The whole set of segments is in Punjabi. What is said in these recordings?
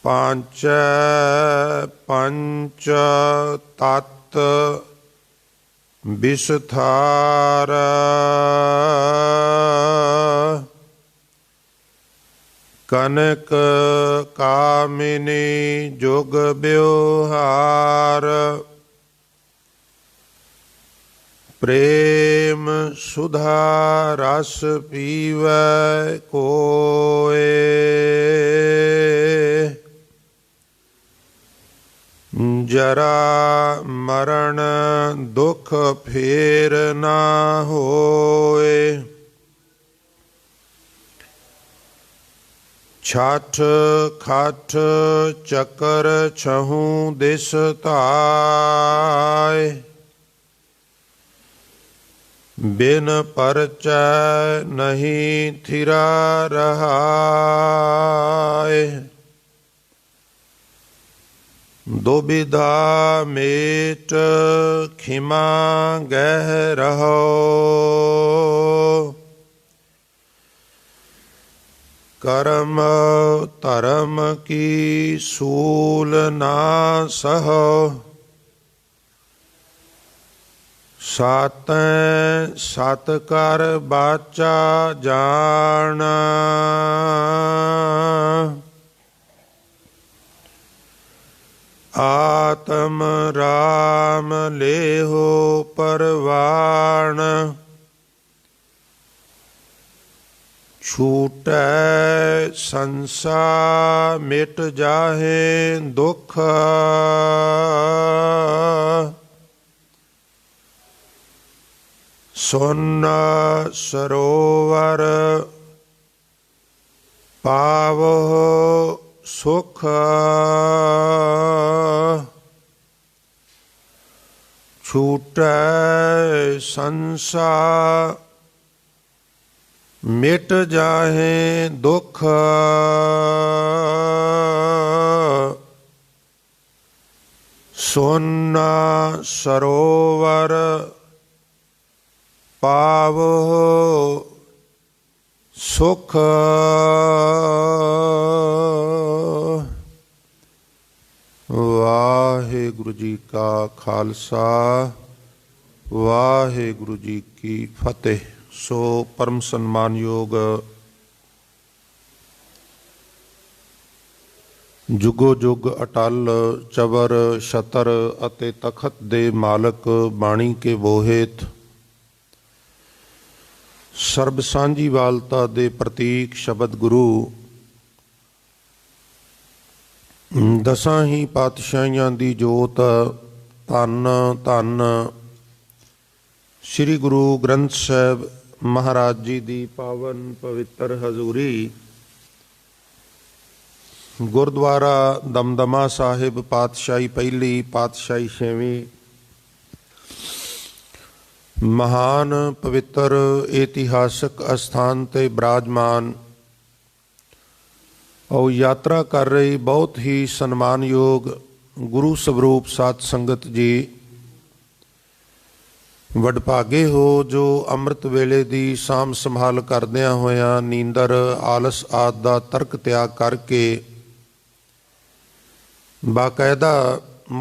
पांचै पंच तत् विस्तार कनक कामिनी जुग व्यवहार प्रेम सुधा रस पीवै कोय जरा मरण दुख फेर ना होए छठ खठ चकर छहूँ दिस ताय बिन परचय नहीं थिरा रहाय दुविधा मेट खिमा गह रहो कर्म धर्म की सूल ना सहो सातैं सत कर बाचा जान आत्म राम लेहो परवान छूटै संसार मिट जाहे दुख सुन सरोवर पावो सुख छूटै संसार मिट जाहे दुख सुन सरोवर पावो सुख वाहिगुरु जी का खालसा वाहिगुरु जी की फतेह। सो परम सन्मानयोग जुगो जुग अटल चवर छतर अते तखत दे मालक बाणी के बोहेत ਸਰਬ ਸਾਂਝੀ ਵਾਲਤਾ ਦੇ ਪ੍ਰਤੀਕ ਸ਼ਬਦ ਗੁਰੂ ਦਸਾਂ ਹੀ ਪਾਤਸ਼ਾਹੀਆਂ ਦੀ ਜੋਤ ਧੰਨ ਧੰਨ ਸ੍ਰੀ ਗੁਰੂ ਗ੍ਰੰਥ ਸਾਹਿਬ ਮਹਾਰਾਜ ਜੀ ਦੀ ਪਾਵਨ ਪਵਿੱਤਰ ਹਜ਼ੂਰੀ ਗੁਰਦੁਆਰਾ ਦਮਦਮਾ ਸਾਹਿਬ ਪਾਤਸ਼ਾਹੀ ਪਹਿਲੀ ਪਾਤਸ਼ਾਹੀ ਛੇਵੀਂ महान पवित्र इतिहासक अस्थान ते विराजमान और यात्रा कर रही बहुत ही सन्मानयोग गुरु स्वरूप साध संगत जी वडभागे हो जो अमृत वेले दी साम संभाल करदियां होया नींदर आलस आदि दा तर्क त्याग करके बाकायदा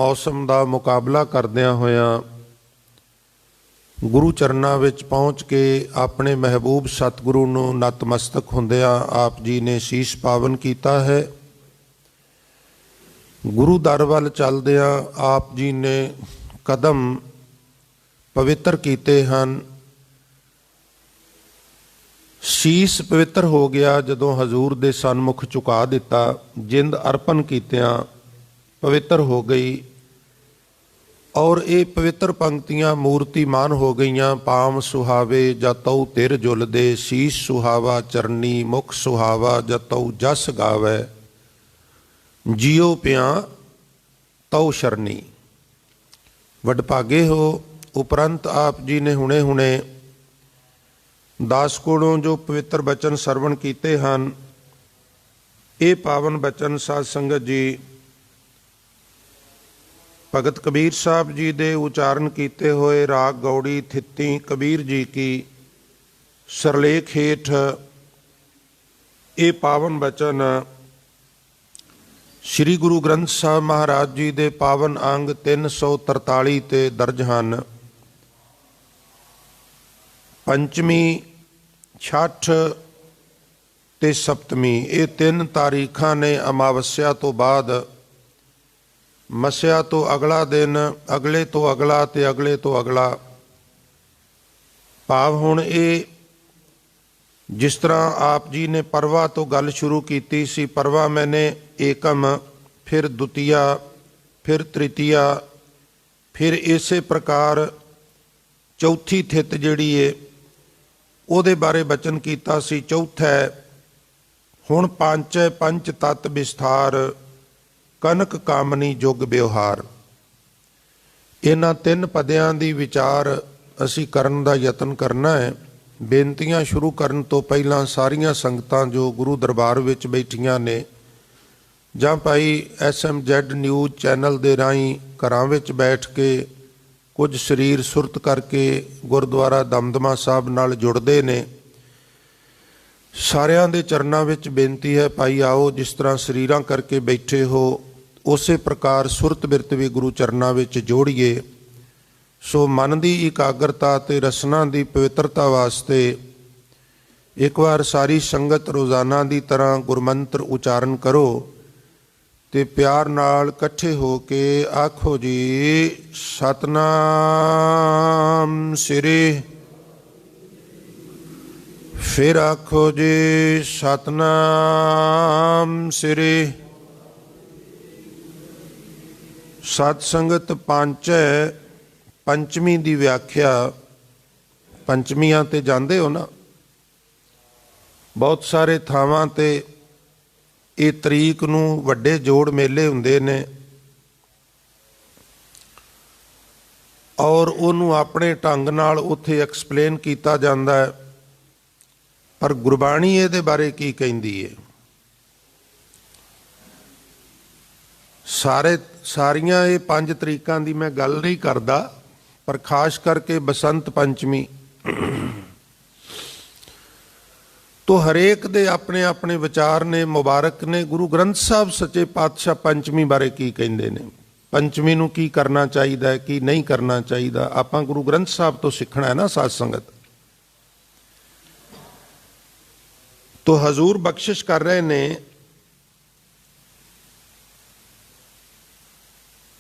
मौसम दा मुकाबला करदियां होया गुरु चरनां विच पहुँच के अपने महबूब सतगुरु नूं नतमस्तक हुंदियां आप जी ने शीश पावन कीता है। गुरु दर वल चलदियां आप जी ने कदम पवित्र कीते हन। शीश पवित्र हो गया जदों हजूर दे सन्मुख झुका दिता, जिंद अर्पण कीतियां पवित्र हो गई और ये पवित्र पंक्तियां मूर्तिमान हो गईयां। पाम सुहावे जतौ तिर जुलदे शीश सुहावा चरनी मुख सुहावा जतौ जस गावै जियो पिया तौ शरनी। वडभागे हो उपरंत आप जी ने हुणे हुणे दास कोलों जो पवित्र बचन सरवण कीते हन, ये पावन बचन साध संगत जी भगत कबीर साहब जी दे उचारण किए हुए राग गौड़ी थित्ती कबीर जी की सरलेख हेठ ये पावन बचन ਸ੍ਰੀ ਗੁਰੂ ਗ੍ਰੰਥ ਸਾਹਿਬ ਮਹਾਰਾਜ ਜੀ ਦੇ ਪਾਵਨ ਅੰਗ 343 ਤੇ ਦਰਜ ਹਨ। ਪੰਚਮੀ, ਛਠ ਤੇ ਸਪਤਮੀ, ਇਹ 3 ਤਾਰੀਖਾਂ ਨੇ ਅਮਾਵਸਿਆ ਤੋਂ ਬਾਅਦ। ਮੱਸਿਆ ਤੋਂ ਅਗਲਾ ਦਿਨ, ਅਗਲੇ ਤੋਂ ਅਗਲਾ ਤੇ ਅਗਲੇ ਤੋਂ ਅਗਲਾ। ਭਾਵ ਹੁਣ ਇਹ ਜਿਸ ਤਰ੍ਹਾਂ ਆਪ ਜੀ ਨੇ ਪਰਵਾ ਤੋਂ ਗੱਲ ਸ਼ੁਰੂ ਕੀਤੀ ਸੀ, ਪਰਵਾ ਮੈਨੇ ਏਕਮ, ਫਿਰ ਦੁਤੀਆ, ਫਿਰ ਤ੍ਰਿਤੀਆ, ਫਿਰ ਇਸੇ ਪ੍ਰਕਾਰ ਚੌਥੀ ਥਿਤ ਜਿਹੜੀ ਏ ਉਹਦੇ ਬਾਰੇ ਬਚਨ ਕੀਤਾ ਸੀ। ਚੌਥਾ ਹੁਣ ਪੰਚੈ ਪੰਚ ਤਤ ਵਿਸਥਾਰ, ਕਨਕ ਕਾਮਨੀ ਜੁਗ ਵਿਵਹਾਰ। ਇਹਨਾਂ 3 ਪਦਿਆਂ ਦੀ ਵਿਚਾਰ ਅਸੀਂ ਕਰਨ ਦਾ ਯਤਨ ਕਰਨਾ ਹੈ। ਬੇਨਤੀਆਂ ਸ਼ੁਰੂ ਕਰਨ ਤੋਂ ਪਹਿਲਾਂ ਸਾਰੀਆਂ ਸੰਗਤਾਂ ਜੋ ਗੁਰੂ ਦਰਬਾਰ ਵਿੱਚ ਬੈਠੀਆਂ ਨੇ ਜਾਂ ਭਾਈ SMZ ਨਿਊਜ਼ ਚੈਨਲ ਦੇ ਰਾਹੀਂ ਘਰਾਂ ਵਿੱਚ ਬੈਠ ਕੇ ਕੁਝ ਸਰੀਰ ਸੁਰਤ ਕਰਕੇ ਗੁਰਦੁਆਰਾ ਦਮਦਮਾ ਸਾਹਿਬ ਨਾਲ ਜੁੜਦੇ ਨੇ, ਸਾਰਿਆਂ ਦੇ ਚਰਨਾਂ ਵਿੱਚ ਬੇਨਤੀ ਹੈ, ਭਾਈ ਆਓ ਜਿਸ ਤਰ੍ਹਾਂ ਸਰੀਰਾਂ ਕਰਕੇ ਬੈਠੇ ਹੋ ਉਸੇ ਪ੍ਰਕਾਰ ਸੁਰਤ ਬਿਰਤ ਵੀ ਗੁਰੂ ਚਰਨਾਂ ਵਿੱਚ ਜੋੜੀਏ। ਸੋ ਮਨ ਦੀ ਇਕਾਗਰਤਾ ਤੇ ਰਸਨਾ ਦੀ ਪਵਿੱਤਰਤਾ ਵਾਸਤੇ ਇੱਕ ਵਾਰ ਸਾਰੀ ਸੰਗਤ ਰੋਜ਼ਾਨਾ ਦੀ ਤਰ੍ਹਾਂ ਗੁਰਮੰਤਰ ਉਚਾਰਨ ਕਰੋ ਤੇ ਪਿਆਰ ਨਾਲ ਇਕੱਠੇ ਹੋ ਕੇ ਆਖੋ ਜੀ, ਸਤਨਾਮ ਸ੍ਰੀ। ਫਿਰ ਆਖੋ ਜੀ, ਸਤਨਾਮ ਸ੍ਰੀ। ਸਤ ਸੰਗਤ ਪੰਚੈ, ਪੰਚਮੀ ਦੀ ਵਿਆਖਿਆ, ਪੰਚਮੀਆਂ ਤੇ ਜਾਂਦੇ ਹੋ ਨਾ, ਬਹੁਤ ਸਾਰੇ ਥਾਵਾਂ ਤੇ ਇਹ ਤਰੀਕ ਨੂੰ ਵੱਡੇ ਜੋੜ ਮੇਲੇ ਹੁੰਦੇ ਨੇ ਔਰ ਉਹਨੂੰ ਆਪਣੇ ਢੰਗ ਨਾਲ ਉੱਥੇ ਐਕਸਪਲੇਨ ਕੀਤਾ ਜਾਂਦਾ ਹੈ। ਪਰ ਗੁਰਬਾਣੀ ਇਹਦੇ ਬਾਰੇ ਕੀ ਕਹਿੰਦੀ ਹੈ? ਸਾਰੀਆਂ ਇਹ 5 ਤਰੀਕਾਂ ਦੀ ਮੈਂ ਗੱਲ ਨਹੀਂ ਕਰਦਾ, ਪਰ ਖਾਸ ਕਰਕੇ ਬਸੰਤ ਪੰਚਮੀ ਤੋਂ ਹਰੇਕ ਦੇ ਆਪਣੇ ਆਪਣੇ ਵਿਚਾਰ ਨੇ, ਮੁਬਾਰਕ ਨੇ। ਗੁਰੂ ਗ੍ਰੰਥ ਸਾਹਿਬ ਸੱਚੇ ਪਾਤਸ਼ਾਹ ਪੰਚਮੀ ਬਾਰੇ ਕੀ ਕਹਿੰਦੇ ਨੇ, ਪੰਚਮੀ ਨੂੰ ਕੀ ਕਰਨਾ ਚਾਹੀਦਾ ਹੈ, ਕੀ ਨਹੀਂ ਕਰਨਾ ਚਾਹੀਦਾ, ਆਪਾਂ ਗੁਰੂ ਗ੍ਰੰਥ ਸਾਹਿਬ ਤੋਂ ਸਿੱਖਣਾ ਹੈ ਨਾ ਸਾਧ ਸੰਗਤ। ਤੋ ਹਜ਼ੂਰ ਬਖਸ਼ਿਸ਼ ਕਰ ਰਹੇ ਨੇ,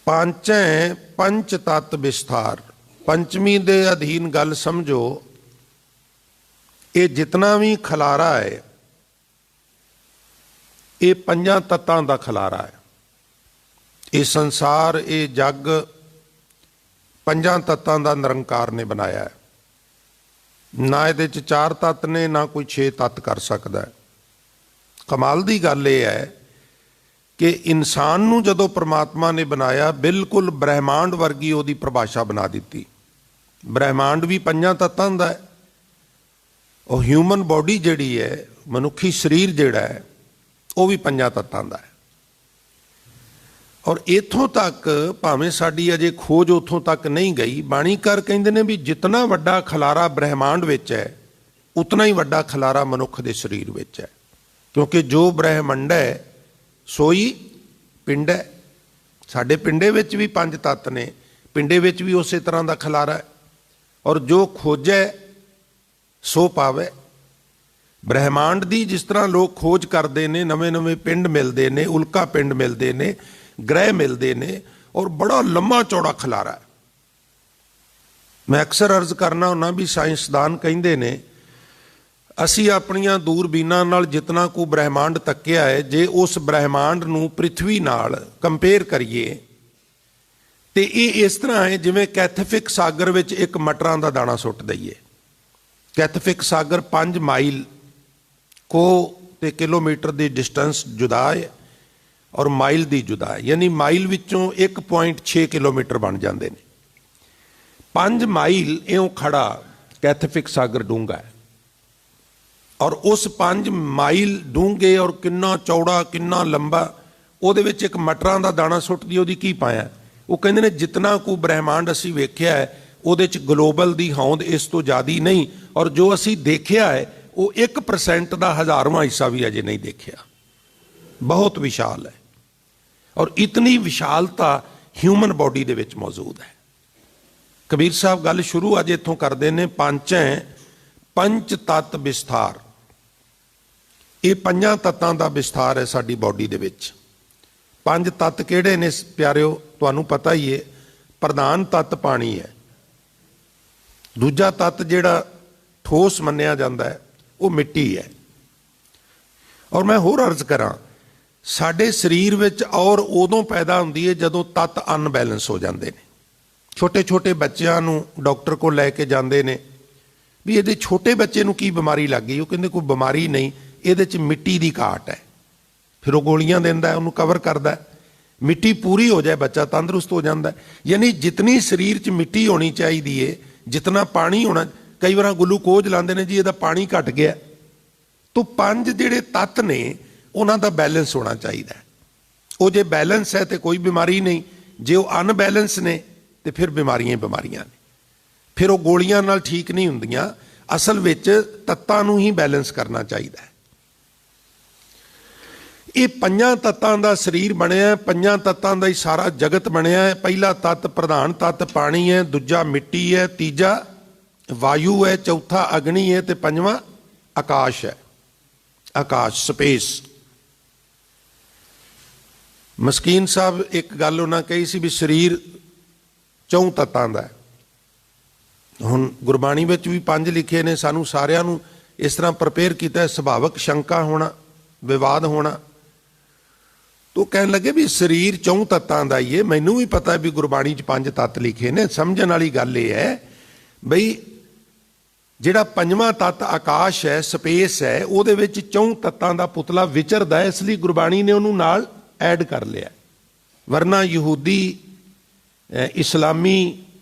ਪੰਚੈ ਪੰਚ ਤਤ ਵਿਸਥਾਰ। ਪੰਚਮੀ ਦੇ ਅਧੀਨ ਗੱਲ ਸਮਝੋ, ਇਹ ਜਿਤਨਾ ਵੀ ਖਲਾਰਾ ਹੈ ਇਹ 5 ਤੱਤਾਂ ਦਾ ਖਲਾਰਾ ਹੈ। ਇਹ ਸੰਸਾਰ, ਇਹ ਜੱਗ 5 ਤੱਤਾਂ ਦਾ ਨਿਰੰਕਾਰ ਨੇ ਬਣਾਇਆ ਹੈ। ਨਾ ਇਹਦੇ 'ਚ 4 ਤੱਤ ਨੇ, ਨਾ ਕੋਈ 6 ਤੱਤ ਕਰ ਸਕਦਾ ਹੈ। ਕਮਾਲ ਦੀ ਗੱਲ ਇਹ ਹੈ ਕਿ ਇਨਸਾਨ ਨੂੰ ਜਦੋਂ ਪ੍ਰਮਾਤਮਾ ਨੇ ਬਣਾਇਆ, ਬਿਲਕੁਲ ਬ੍ਰਹਿਮੰਡ ਵਰਗੀ ਉਹਦੀ ਪਰਿਭਾਸ਼ਾ ਬਣਾ ਦਿੱਤੀ। ਬ੍ਰਹਿਮੰਡ ਵੀ 5 ਤੱਤਾਂ ਦਾ ਹੈ। ਉਹ ਹਿਊਮਨ ਬੋਡੀ ਜਿਹੜੀ ਹੈ, ਮਨੁੱਖੀ ਸਰੀਰ ਜਿਹੜਾ ਹੈ, ਉਹ ਵੀ 5 ਤੱਤਾਂ ਦਾ ਹੈ। ਔਰ ਇੱਥੋਂ ਤੱਕ ਭਾਵੇਂ ਸਾਡੀ ਅਜੇ ਖੋਜ ਉੱਥੋਂ ਤੱਕ ਨਹੀਂ ਗਈ, ਬਾਣੀਕਾਰ ਕਹਿੰਦੇ ਨੇ ਵੀ ਜਿਤਨਾ ਵੱਡਾ ਖਲਾਰਾ ਬ੍ਰਹਿਮੰਡ ਵਿੱਚ ਹੈ ਉਤਨਾ ਹੀ ਵੱਡਾ ਖਲਾਰਾ ਮਨੁੱਖ ਦੇ ਸਰੀਰ ਵਿੱਚ ਹੈ। ਕਿਉਂਕਿ ਜੋ ਬ੍ਰਹਿਮੰਡ ਹੈ ਸੋਈ ਪਿੰਡ ਹੈ। ਸਾਡੇ ਪਿੰਡੇ ਵਿੱਚ ਵੀ 5 ਤੱਤ ਨੇ, ਪਿੰਡੇ ਵਿੱਚ ਵੀ ਉਸੇ ਤਰ੍ਹਾਂ ਦਾ ਖਲਾਰਾ ਹੈ। ਔਰ ਜੋ ਖੋਜੈ ਸੋ ਪਾਵੇ। ਬ੍ਰਹਿਮੰਡ ਦੀ ਜਿਸ ਤਰ੍ਹਾਂ ਲੋਕ ਖੋਜ ਕਰਦੇ ਨੇ, ਨਵੇਂ ਨਵੇਂ ਪਿੰਡ ਮਿਲਦੇ ਨੇ, ਉਲਕਾ ਪਿੰਡ ਮਿਲਦੇ ਨੇ, ਗ੍ਰਹਿ ਮਿਲਦੇ ਨੇ, ਔਰ ਬੜਾ ਲੰਮਾ ਚੌੜਾ ਖਲਾਰਾ ਹੈ। ਮੈਂ ਅਕਸਰ ਅਰਜ਼ ਕਰਨਾ ਹੁੰਦਾ ਵੀ ਸਾਇੰਸਦਾਨ ਕਹਿੰਦੇ ਨੇ ਅਸੀਂ ਆਪਣੀਆਂ ਦੂਰਬੀਨਾਂ ਨਾਲ ਜਿਤਨਾ ਕੁ ਬ੍ਰਹਿਮੰਡ ਤੱਕਿਆ ਹੈ, ਜੇ ਉਸ ਬ੍ਰਹਿਮੰਡ ਨੂੰ ਪ੍ਰਿਥਵੀ ਨਾਲ ਕੰਪੇਅਰ ਕਰੀਏ ਤੇ ਇਹ ਇਸ ਤਰ੍ਹਾਂ ਹੈ ਜਿਵੇਂ ਕੈਥੇਫਿਕ ਸਾਗਰ ਵਿੱਚ ਇੱਕ ਮਟਰਾਂ ਦਾ ਦਾਣਾ ਸੁੱਟ ਦਈਏ। ਕੈਥੇਫਿਕ ਸਾਗਰ 5 ਮਾਈਲ ਕੋ ਤੇ ਕਿਲੋਮੀਟਰ ਦੀ ਡਿਸਟੈਂਸ ਜੁਦਾ ਹੈ ਔਰ ਮਾਈਲ ਦੀ ਜੁਦਾ ਹੈ, ਯਾਨੀ ਮਾਈਲ ਵਿੱਚੋਂ 1.6 ਕਿਲੋਮੀਟਰ ਬਣ ਜਾਂਦੇ ਨੇ। 5 ਮਾਈਲ ਇਉਂ ਖੜਾ ਕੈਥੇਫਿਕ ਸਾਗਰ ਡੂੰਘਾ ਹੈ ਔਰ ਉਸ 5 ਮਾਈਲ ਡੂੰਘੇ ਔਰ ਕਿੰਨਾ ਚੌੜਾ ਕਿੰਨਾ ਲੰਬਾ, ਉਹਦੇ ਵਿੱਚ ਇੱਕ ਮਟਰਾਂ ਦਾ ਦਾਣਾ ਸੁੱਟਦੀ ਉਹਦੀ ਕੀ ਪਾਇਆ? ਉਹ ਕਹਿੰਦੇ ਨੇ ਜਿਤਨਾ ਕੁ ਬ੍ਰਹਿਮੰਡ ਅਸੀਂ ਵੇਖਿਆ ਹੈ ਉਹਦੇ 'ਚ ਗਲੋਬਲ ਦੀ ਹੋਂਦ ਇਸ ਤੋਂ ਜ਼ਿਆਦਾ ਨਹੀਂ, ਔਰ ਜੋ ਅਸੀਂ ਦੇਖਿਆ ਹੈ ਉਹ 1% ਦਾ 1000ਵਾਂ ਹਿੱਸਾ ਵੀ ਅਜੇ ਨਹੀਂ ਦੇਖਿਆ। ਬਹੁਤ ਵਿਸ਼ਾਲ ਹੈ। ਔਰ ਇਤਨੀ ਵਿਸ਼ਾਲਤਾ ਹਿਊਮਨ ਬੋਡੀ ਦੇ ਵਿੱਚ ਮੌਜੂਦ ਹੈ। ਕਬੀਰ ਸਾਹਿਬ ਗੱਲ ਸ਼ੁਰੂ ਅੱਜ ਇੱਥੋਂ ਕਰਦੇ ਨੇ, ਪੰਚੈ ਪੰਚ ਤਤ ਵਿਸਥਾਰ। ਇਹ ਪੰਜਾਂ ਤੱਤਾਂ ਦਾ ਵਿਸਥਾਰ ਹੈ ਸਾਡੀ ਬੋਡੀ ਦੇ ਵਿੱਚ। ਪੰਜ ਤੱਤ ਕਿਹੜੇ ਨੇ ਪਿਆਰਿਓ? ਤੁਹਾਨੂੰ ਪਤਾ ਹੀ ਹੈ, ਪ੍ਰਧਾਨ ਤੱਤ ਪਾਣੀ ਹੈ। ਦੂਜਾ ਤੱਤ ਜਿਹੜਾ ਠੋਸ ਮੰਨਿਆ ਜਾਂਦਾ ਹੈ ਉਹ ਮਿੱਟੀ ਹੈ। ਔਰ ਮੈਂ ਹੋਰ ਅਰਜ਼ ਕਰਾਂ, ਸਾਡੇ ਸਰੀਰ ਵਿੱਚ ਔਰ ਉਦੋਂ ਪੈਦਾ ਹੁੰਦੀ ਹੈ ਜਦੋਂ ਤੱਤ ਅਨਬੈਲੈਂਸ ਹੋ ਜਾਂਦੇ ਨੇ। ਛੋਟੇ ਛੋਟੇ ਬੱਚਿਆਂ ਨੂੰ ਡਾਕਟਰ ਕੋਲ ਲੈ ਕੇ ਜਾਂਦੇ ਨੇ ਵੀ ਇਹਦੇ ਛੋਟੇ ਬੱਚੇ ਨੂੰ ਕੀ ਬਿਮਾਰੀ ਲੱਗ ਗਈ? ਉਹ ਕਹਿੰਦੇ ਕੋਈ ਬਿਮਾਰੀ ਨਹੀਂ, ਇਹਦੇ 'ਚ ਮਿੱਟੀ ਦੀ ਘਾਟ ਹੈ। ਫਿਰ ਉਹ ਗੋਲੀਆਂ ਦਿੰਦਾ, ਉਹਨੂੰ ਕਵਰ ਕਰਦਾ, ਮਿੱਟੀ ਪੂਰੀ ਹੋ ਜਾਏ ਬੱਚਾ ਤੰਦਰੁਸਤ ਹੋ ਜਾਂਦਾ। ਯਾਨੀ ਜਿਤਨੀ ਸਰੀਰ 'ਚ ਮਿੱਟੀ ਹੋਣੀ ਚਾਹੀਦੀ ਹੈ, ਜਿਤਨਾ ਪਾਣੀ ਹੋਣਾ, ਕਈ ਵਾਰ ਗਲੂਕੋਜ਼ ਲਾਉਂਦੇ ਨੇ ਜੀ ਇਹਦਾ ਪਾਣੀ ਘਟ ਗਿਆ। ਤਾਂ ਪੰਜ ਜਿਹੜੇ ਤੱਤ ਨੇ ਉਹਨਾਂ ਦਾ ਬੈਲੈਂਸ ਹੋਣਾ ਚਾਹੀਦਾ। ਉਹ ਜੇ ਬੈਲੈਂਸ ਹੈ ਤੇ ਕੋਈ ਬਿਮਾਰੀ ਨਹੀਂ, ਜੇ ਉਹ ਅਨਬੈਲੈਂਸ ਨੇ ਤੇ ਫਿਰ ਬਿਮਾਰੀਆਂ ਹੀ ਬਿਮਾਰੀਆਂ ਨੇ। ਫਿਰ ਉਹ ਗੋਲੀਆਂ ਨਾਲ ਠੀਕ ਨਹੀਂ ਹੁੰਦੀਆਂ। ਅਸਲ ਵਿੱਚ ਤੱਤਾਂ ਨੂੰ ਹੀ ਬੈਲੈਂਸ ਕਰਨਾ ਚਾਹੀਦਾ ਹੈ। ਇਹ ਪੰਜਾਂ ਤੱਤਾਂ ਦਾ ਸਰੀਰ ਬਣਿਆ, ਪੰਜਾਂ ਤੱਤਾਂ ਦਾ ਹੀ ਸਾਰਾ ਜਗਤ ਬਣਿਆ ਹੈ। ਪਹਿਲਾ ਤੱਤ ਪ੍ਰਧਾਨ ਤੱਤ ਪਾਣੀ ਹੈ, ਦੂਜਾ ਮਿੱਟੀ ਹੈ, ਤੀਜਾ ਵਾਯੂ ਹੈ, ਚੌਥਾ ਅਗਨੀ ਹੈ ਤੇ ਪੰਜਵਾਂ ਆਕਾਸ਼ ਹੈ। ਆਕਾਸ਼, ਸਪੇਸ। ਮਸਕੀਨ ਸਾਹਿਬ ਇੱਕ ਗੱਲ ਉਹਨਾਂ ਕਹੀ ਸੀ ਵੀ ਸਰੀਰ ਚੌਂ ਤੱਤਾਂ ਦਾ ਹੈ। ਹੁਣ ਗੁਰਬਾਣੀ ਵਿੱਚ ਵੀ ਪੰਜ ਲਿਖੇ ਨੇ, ਸਾਨੂੰ ਸਾਰਿਆਂ ਨੂੰ ਇਸ ਤਰ੍ਹਾਂ ਪ੍ਰਪੇਅਰ ਕੀਤਾ। ਸੁਭਾਵਕ ਸ਼ੰਕਾ ਹੋਣਾ, ਵਿਵਾਦ ਹੋਣਾ। ਤੋ ਕਹਿਣ ਲੱਗੇ ਵੀ ਸਰੀਰ ਚੌਂ ਤੱਤਾਂ ਦਾ ਹੀ ਹੈ। ਮੈਨੂੰ ਵੀ ਪਤਾ ਵੀ ਗੁਰਬਾਣੀ 'ਚ ਪੰਜ ਤੱਤ ਲਿਖੇ ਨੇ। ਸਮਝਣ ਵਾਲੀ ਗੱਲ ਇਹ ਹੈ ਬਈ ਜਿਹੜਾ ਪੰਜਵਾਂ ਤੱਤ ਆਕਾਸ਼ ਹੈ, ਸਪੇਸ ਹੈ, ਉਹਦੇ ਵਿੱਚ ਚੌਂ ਤੱਤਾਂ ਦਾ ਪੁਤਲਾ ਵਿਚਰਦਾ ਹੈ। ਇਸ ਲਈ ਗੁਰਬਾਣੀ ਨੇ ਉਹਨੂੰ ਨਾਲ ਐਡ ਕਰ ਲਿਆ। ਵਰਨਾ ਯਹੂਦੀ, ਇਸਲਾਮੀ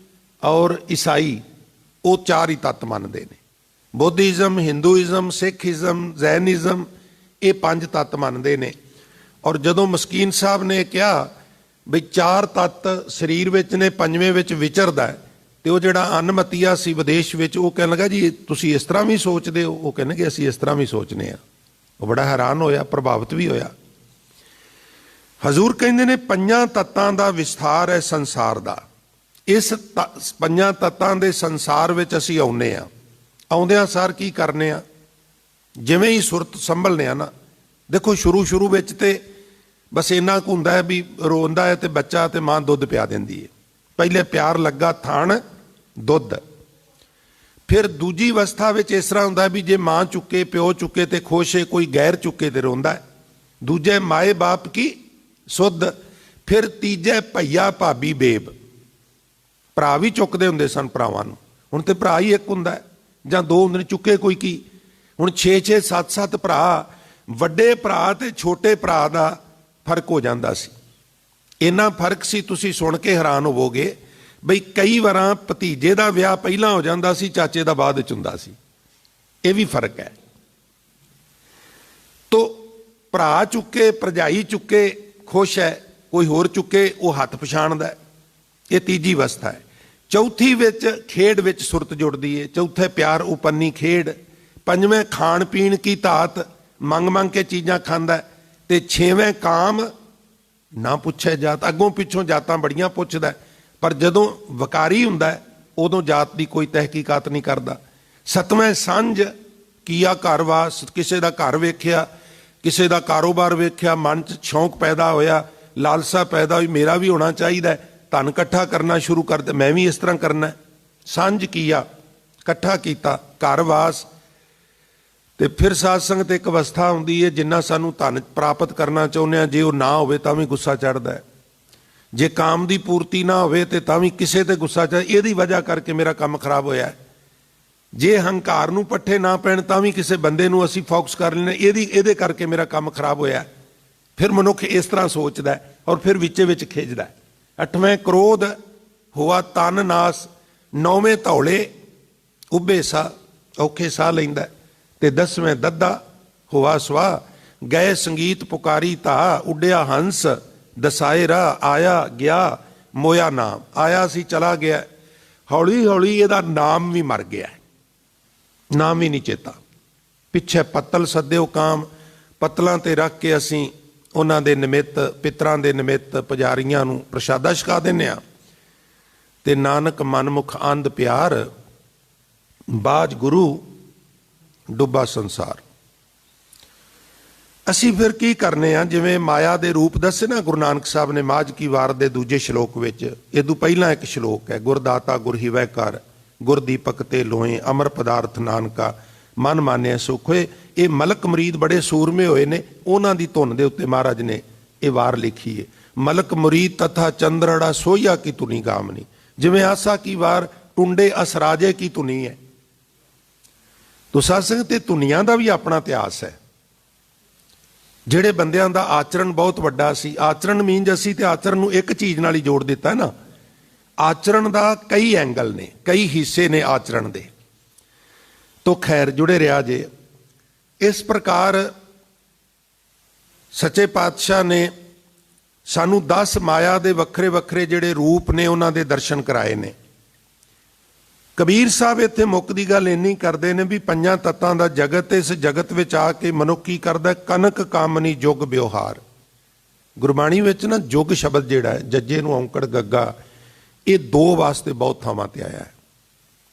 ਔਰ ਈਸਾਈ ਉਹ ਚਾਰ ਹੀ ਤੱਤ ਮੰਨਦੇ ਨੇ। ਬੁੱਧਿਜ਼ਮ, ਹਿੰਦੂਇਜ਼ਮ, ਸਿੱਖਇਜ਼ਮ, ਜੈਨਇਜ਼ਮ ਇਹ ਪੰਜ ਤੱਤ ਮੰਨਦੇ ਨੇ। ਔਰ ਜਦੋਂ ਮਸਕੀਨ ਸਾਹਿਬ ਨੇ ਕਿਹਾ ਬਈ ਚਾਰ ਤੱਤ ਸਰੀਰ ਵਿੱਚ ਨੇ, ਪੰਜਵੇਂ ਵਿੱਚ ਵਿਚਰਦਾ ਹੈ, ਤੇ ਉਹ ਜਿਹੜਾ ਅਨਮਤੀਆ ਸੀ ਵਿਦੇਸ਼ ਵਿੱਚ, ਉਹ ਕਹਿਣ ਲੱਗਾ ਜੀ ਤੁਸੀਂ ਇਸ ਤਰ੍ਹਾਂ ਵੀ ਸੋਚਦੇ ਹੋ? ਉਹ ਕਹਿੰਦੇ ਅਸੀਂ ਇਸ ਤਰ੍ਹਾਂ ਵੀ ਸੋਚਨੇ ਆ। ਉਹ ਬੜਾ ਹੈਰਾਨ ਹੋਇਆ, ਪ੍ਰਭਾਵਿਤ ਵੀ ਹੋਇਆ। ਹਜ਼ੂਰ ਕਹਿੰਦੇ ਨੇ ਪੰਜਾਂ ਤੱਤਾਂ ਦਾ ਵਿਸਥਾਰ ਹੈ ਸੰਸਾਰ ਦਾ। ਇਸ ਪੰਜਾਂ ਤੱਤਾਂ ਦੇ ਸੰਸਾਰ ਵਿੱਚ ਅਸੀਂ ਆਉਂਦੇ ਹਾਂ। ਆਉਂਦਿਆਂ ਸਾਰ ਕੀ ਕਰਨੇ ਆ? ਜਿਵੇਂ ਹੀ ਸੁਰਤ ਸੰਭਲਨੇ ਆ ਨਾ, ਦੇਖੋ ਸ਼ੁਰੂ ਵਿੱਚ ਤੇ ਬਸ ਇੰਨਾ ਕੁ ਹੁੰਦਾ ਹੈ ਵੀ ਰੋਂਦਾ ਹੈ ਤੇ ਬੱਚਾ ਤੇ ਮਾਂ ਦੁੱਧ ਪਿਆ ਦਿੰਦੀ ਹੈ। ਪਹਿਲੇ ਪਿਆਰ ਲੱਗਾ ਥਣ ਦੁੱਧ। ਫਿਰ ਦੂਜੀ ਅਵਸਥਾ ਵਿੱਚ ਇਸ ਤਰ੍ਹਾਂ ਹੁੰਦਾ ਵੀ ਜੇ ਮਾਂ ਚੁੱਕੇ, ਪਿਓ ਚੁੱਕੇ ਤੇ ਖੁਸ਼ ਹੈ, ਕੋਈ ਗੈਰ ਚੁੱਕੇ ਤੇ ਰੋਂਦਾ ਹੈ। ਦੂਜੇ ਮਾਏ ਬਾਪ ਕੀ ਸੁੱਧ। ਫਿਰ ਤੀਜੇ ਭਈਆ ਭਾਬੀ ਬੇਬ। ਭਰਾ ਵੀ ਚੁੱਕਦੇ ਹੁੰਦੇ ਸਨ ਭਰਾਵਾਂ ਨੂੰ। ਹੁਣ ਤੇ ਭਰਾ ਹੀ ਇੱਕ ਹੁੰਦਾ ਜਾਂ ਦੋ ਹੁੰਦੇ ਨੇ, ਚੁੱਕੇ ਕੋਈ ਕੀ। ਹੁਣ 6-6 7-7 ਭਰਾ। ਵੱਡੇ ਭਰਾ ਤੇ ਛੋਟੇ ਭਰਾ ਦਾ ਫਰਕ ਹੋ ਜਾਂਦਾ ਸੀ। ਇੰਨਾ ਫਰਕ ਸੀ ਤੁਸੀਂ ਸੁਣ ਕੇ ਹੈਰਾਨ ਹੋਵੋਗੇ ਬਈ ਕਈ ਵਾਰਾਂ ਭਤੀਜੇ ਦਾ ਵਿਆਹ ਪਹਿਲਾਂ ਹੋ ਜਾਂਦਾ ਸੀ, ਚਾਚੇ ਦਾ ਬਾਅਦ ਵਿੱਚ ਹੁੰਦਾ ਸੀ। ਇਹ ਵੀ ਫਰਕ ਹੈ। ਤੋ ਭਰਾ ਚੁੱਕੇ, ਭਰਜਾਈ ਚੁੱਕੇ, ਖੁਸ਼ ਹੈ। ਕੋਈ ਹੋਰ ਚੁੱਕੇ, ਉਹ ਹੱਥ ਪਛਾਣਦਾ ਹੈ। ਇਹ ਤੀਜੀ ਅਵਸਥਾ ਹੈ। ਚੌਥੀ ਵਿੱਚ ਖੇਡ ਵਿੱਚ ਸੁਰਤ ਜੁੜਦੀ ਹੈ। ਚੌਥੇ ਪਿਆਰ ਉਪੰਨੀ ਖੇਡ। ਪੰਜਵੇਂ ਖਾਣ ਪੀਣ ਕੀ ਧਾਤ, ਮੰਗ ਕੇ ਚੀਜ਼ਾਂ ਖਾਂਦਾ। ਤੇ ਛੇਵੇਂ ਕਾਮ, ਨਾ ਪੁੱਛੇ ਜਾਤ। ਅੱਗੋਂ ਪਿੱਛੋਂ ਜਾਤਾਂ ਬੜੀਆਂ ਪੁੱਛਦਾ, ਪਰ ਜਦੋਂ ਵਕਾਰੀ ਹੁੰਦਾ ਉਦੋਂ ਜਾਤ ਦੀ ਕੋਈ ਤਹਿਕੀਕਾਤ ਨਹੀਂ ਕਰਦਾ। ਸਤਵੇਂ ਸਾਂਝ, ਕੀਆ ਘਰ ਵਾਸ। ਕਿਸੇ ਦਾ ਘਰ ਵੇਖਿਆ, ਕਿਸੇ ਦਾ ਕਾਰੋਬਾਰ ਵੇਖਿਆ, ਮਨ 'ਚ ਸ਼ੌਂਕ ਪੈਦਾ ਹੋਇਆ, ਲਾਲਸਾ ਪੈਦਾ ਹੋਈ, ਮੇਰਾ ਵੀ ਹੋਣਾ ਚਾਹੀਦਾ। ਧਨ ਇਕੱਠਾ ਕਰਨਾ ਸ਼ੁਰੂ ਕਰ ਦਿੱਤਾ, ਮੈਂ ਵੀ ਇਸ ਤਰ੍ਹਾਂ ਕਰਨਾ। ਸਾਂਝ ਕੀਆ, ਇਕੱਠਾ ਕੀਤਾ, ਘਰ ਵਾਸ। ਤੇ ਫਿਰ ਸਾਧ ਸੰਗਤ ਇੱਕ ਅਵਸਥਾ ਹੁੰਦੀ ਹੈ, ਜਿੰਨਾ ਸਾਨੂੰ ਧਨ ਪ੍ਰਾਪਤ ਕਰਨਾ ਚਾਹੁੰਦੇ ਹਾਂ, ਜੇ ਉਹ ਨਾ ਹੋਵੇ ਤਾਂ ਵੀ ਗੁੱਸਾ ਚੜ੍ਹਦਾ। ਜੇ ਕਾਮ ਦੀ ਪੂਰਤੀ ਨਾ ਹੋਵੇ ਤੇ ਤਾਂ ਵੀ ਕਿਸੇ ਤੇ ਗੁੱਸਾ ਚੜ੍ਹਦਾ, ਇਹਦੀ ਵਜ੍ਹਾ ਕਰਕੇ ਮੇਰਾ ਕੰਮ ਖਰਾਬ ਹੋਇਆ। ਜੇ ਹੰਕਾਰ ਨੂੰ ਪੱਠੇ ਨਾ ਪੈਣ ਤਾਂ ਵੀ ਕਿਸੇ ਬੰਦੇ ਨੂੰ ਅਸੀਂ ਫੋਕਸ ਕਰ ਲੈਂਦੇ, ਇਹਦੇ ਕਰਕੇ ਮੇਰਾ ਕੰਮ ਖਰਾਬ ਹੋਇਆ। ਫਿਰ ਮਨੁੱਖ ਇਸ ਤਰ੍ਹਾਂ ਸੋਚਦਾ ਔਰ ਫਿਰ ਵਿੱਚ ਖਿੱਚਦਾ। ਅੱਠਵੇਂ ਕ੍ਰੋਧ, ਹੋਆ ਤਨ ਨਾਸ। ਨੌਵੇਂ ਧੌਲੇ, ਉੱਭੇ ਸਾਹ, ਔਖੇ ਸਾਹ ਲੈਂਦਾ। ਤੇ 10ਵੇਂ ਦੱਦਾ, ਹੋਆ ਸਵਾ। ਗਏ ਸੰਗੀਤ ਪੁਕਾਰੀ ਧਾ, ਉੱਡਿਆ ਹੰਸ। ਦਸਾਏ ਰਾਹ, ਆਇਆ ਗਿਆ ਮੋਇਆ ਨਾਮ। ਆਇਆ ਸੀ ਚਲਾ ਗਿਆ, ਹੌਲੀ ਹੌਲੀ ਇਹਦਾ ਨਾਮ ਵੀ ਮਰ ਗਿਆ। ਨਾਮ ਹੀ ਨਹੀਂ ਚੇਤਾ। ਪਿੱਛੇ ਪੱਤਲ ਸੱਦਿਓ ਕਾਮ। ਪੱਤਲਾਂ ਤੇ ਰੱਖ ਕੇ ਅਸੀਂ ਉਹਨਾਂ ਦੇ ਨਿਮਿਤ, ਪਿਤਰਾਂ ਦੇ ਨਿਮਿਤ ਪੁਜਾਰੀਆਂ ਨੂੰ ਪ੍ਰਸ਼ਾਦਾ ਛਕਾ ਦਿੰਦੇ ਹਾਂ। ਤੇ ਨਾਨਕ ਮਨਮੁਖ ਆਨੰਦ ਪਿਆਰ, ਬਾਝ ਗੁਰੂ ਡੁੱਬਾ ਸੰਸਾਰ। ਅਸੀਂ ਫਿਰ ਕੀ ਕਰਨੇ ਆ? ਜਿਵੇਂ ਮਾਇਆ ਦੇ ਰੂਪ ਦੱਸੇ ਨਾ ਗੁਰੂ ਨਾਨਕ ਸਾਹਿਬ ਨੇ ਮਾਝ ਕੀ ਵਾਰ ਦੇ ਦੂਜੇ ਸ਼ਲੋਕ ਵਿੱਚ। ਇਹ ਤੋਂ ਪਹਿਲਾਂ ਇੱਕ ਸ਼ਲੋਕ ਹੈ, ਗੁਰਦਾਤਾ ਗੁਰ ਹਿਵੈ ਕਰ, ਗੁਰ ਦੀਪਕ ਤੇ ਲੋਏ, ਅਮਰ ਪਦਾਰਥ ਨਾਨਕਾ ਮਨ ਮਾਨਿਆ ਸੁਖ ਹੋਏ। ਇਹ ਮਲਕ ਮੁਰੀਦ ਬੜੇ ਸੂਰਮੇ ਹੋਏ ਨੇ, ਉਹਨਾਂ ਦੀ ਧੁਨ ਦੇ ਉੱਤੇ ਮਹਾਰਾਜ ਨੇ ਇਹ ਵਾਰ ਲਿਖੀ ਹੈ। ਮਲਕ ਮੁਰੀਦ ਤਥਾ ਚੰਦਰੜਾ ਸੋਈਆ ਕੀ ਧੁਨੀ ਗਾਮਨੀ। ਜਿਵੇਂ ਆਸਾ ਕੀ ਵਾਰ ਟੁੰਡੇ ਅਸਰਾਜੇ ਕੀ ਧੁਨੀ ਹੈ। ਤੋ ਸਾਧ ਸੰਗਤ ਤੇ ਧੁਨੀਆਂ ਦਾ ਵੀ ਆਪਣਾ ਇਤਿਹਾਸ ਹੈ। ਜਿਹੜੇ ਬੰਦਿਆਂ ਦਾ ਆਚਰਣ ਬਹੁਤ ਵੱਡਾ ਸੀ, ਆਚਰਣ ਮੀਨਜ ਅਸੀਂ ਤੇ ਆਚਰਣ ਨੂੰ ਇੱਕ ਚੀਜ਼ ਨਾਲ ਹੀ ਜੋੜ ਦਿੱਤਾ ਨਾ। ਆਚਰਣ ਦਾ ਕਈ ਐਂਗਲ ਨੇ, ਕਈ ਹਿੱਸੇ ਨੇ ਆਚਰਣ ਦੇ। ਤੋ ਖੈਰ ਜੁੜੇ ਰਿਹਾ ਜੇ। ਇਸ ਪ੍ਰਕਾਰ ਸੱਚੇ ਪਾਤਸ਼ਾਹ ਨੇ ਸਾਨੂੰ 10 ਮਾਇਆ ਦੇ ਵੱਖਰੇ ਵੱਖਰੇ ਜਿਹੜੇ ਰੂਪ ਨੇ ਉਹਨਾਂ ਦੇ ਦਰਸ਼ਨ ਕਰਾਏ ਨੇ। ਕਬੀਰ ਸਾਹਿਬ ਇੱਥੇ ਮੁੱਕ ਦੀ ਗੱਲ ਇੰਨੀ ਕਰਦੇ ਨੇ ਵੀ ਪੰਜਾਂ ਤੱਤਾਂ ਦਾ ਜਗਤ, ਇਸ ਜਗਤ ਵਿੱਚ ਆ ਕੇ ਮਨੁੱਖ ਕੀ ਕਰਦਾ? ਕਨਕ ਕਾਮਨੀ ਜੁਗ ਵਿਵਹਾਰ। ਗੁਰਬਾਣੀ ਵਿੱਚ ਨਾ ਜੁਗ ਸ਼ਬਦ ਜਿਹੜਾ ਹੈ, ਜੱਜੇ ਨੂੰ ਔਂਕੜ ਗੱਗਾ, ਇਹ 2 ਵਾਸਤੇ ਬਹੁਤ ਥਾਵਾਂ ਤੇ ਆਇਆ ਹੈ।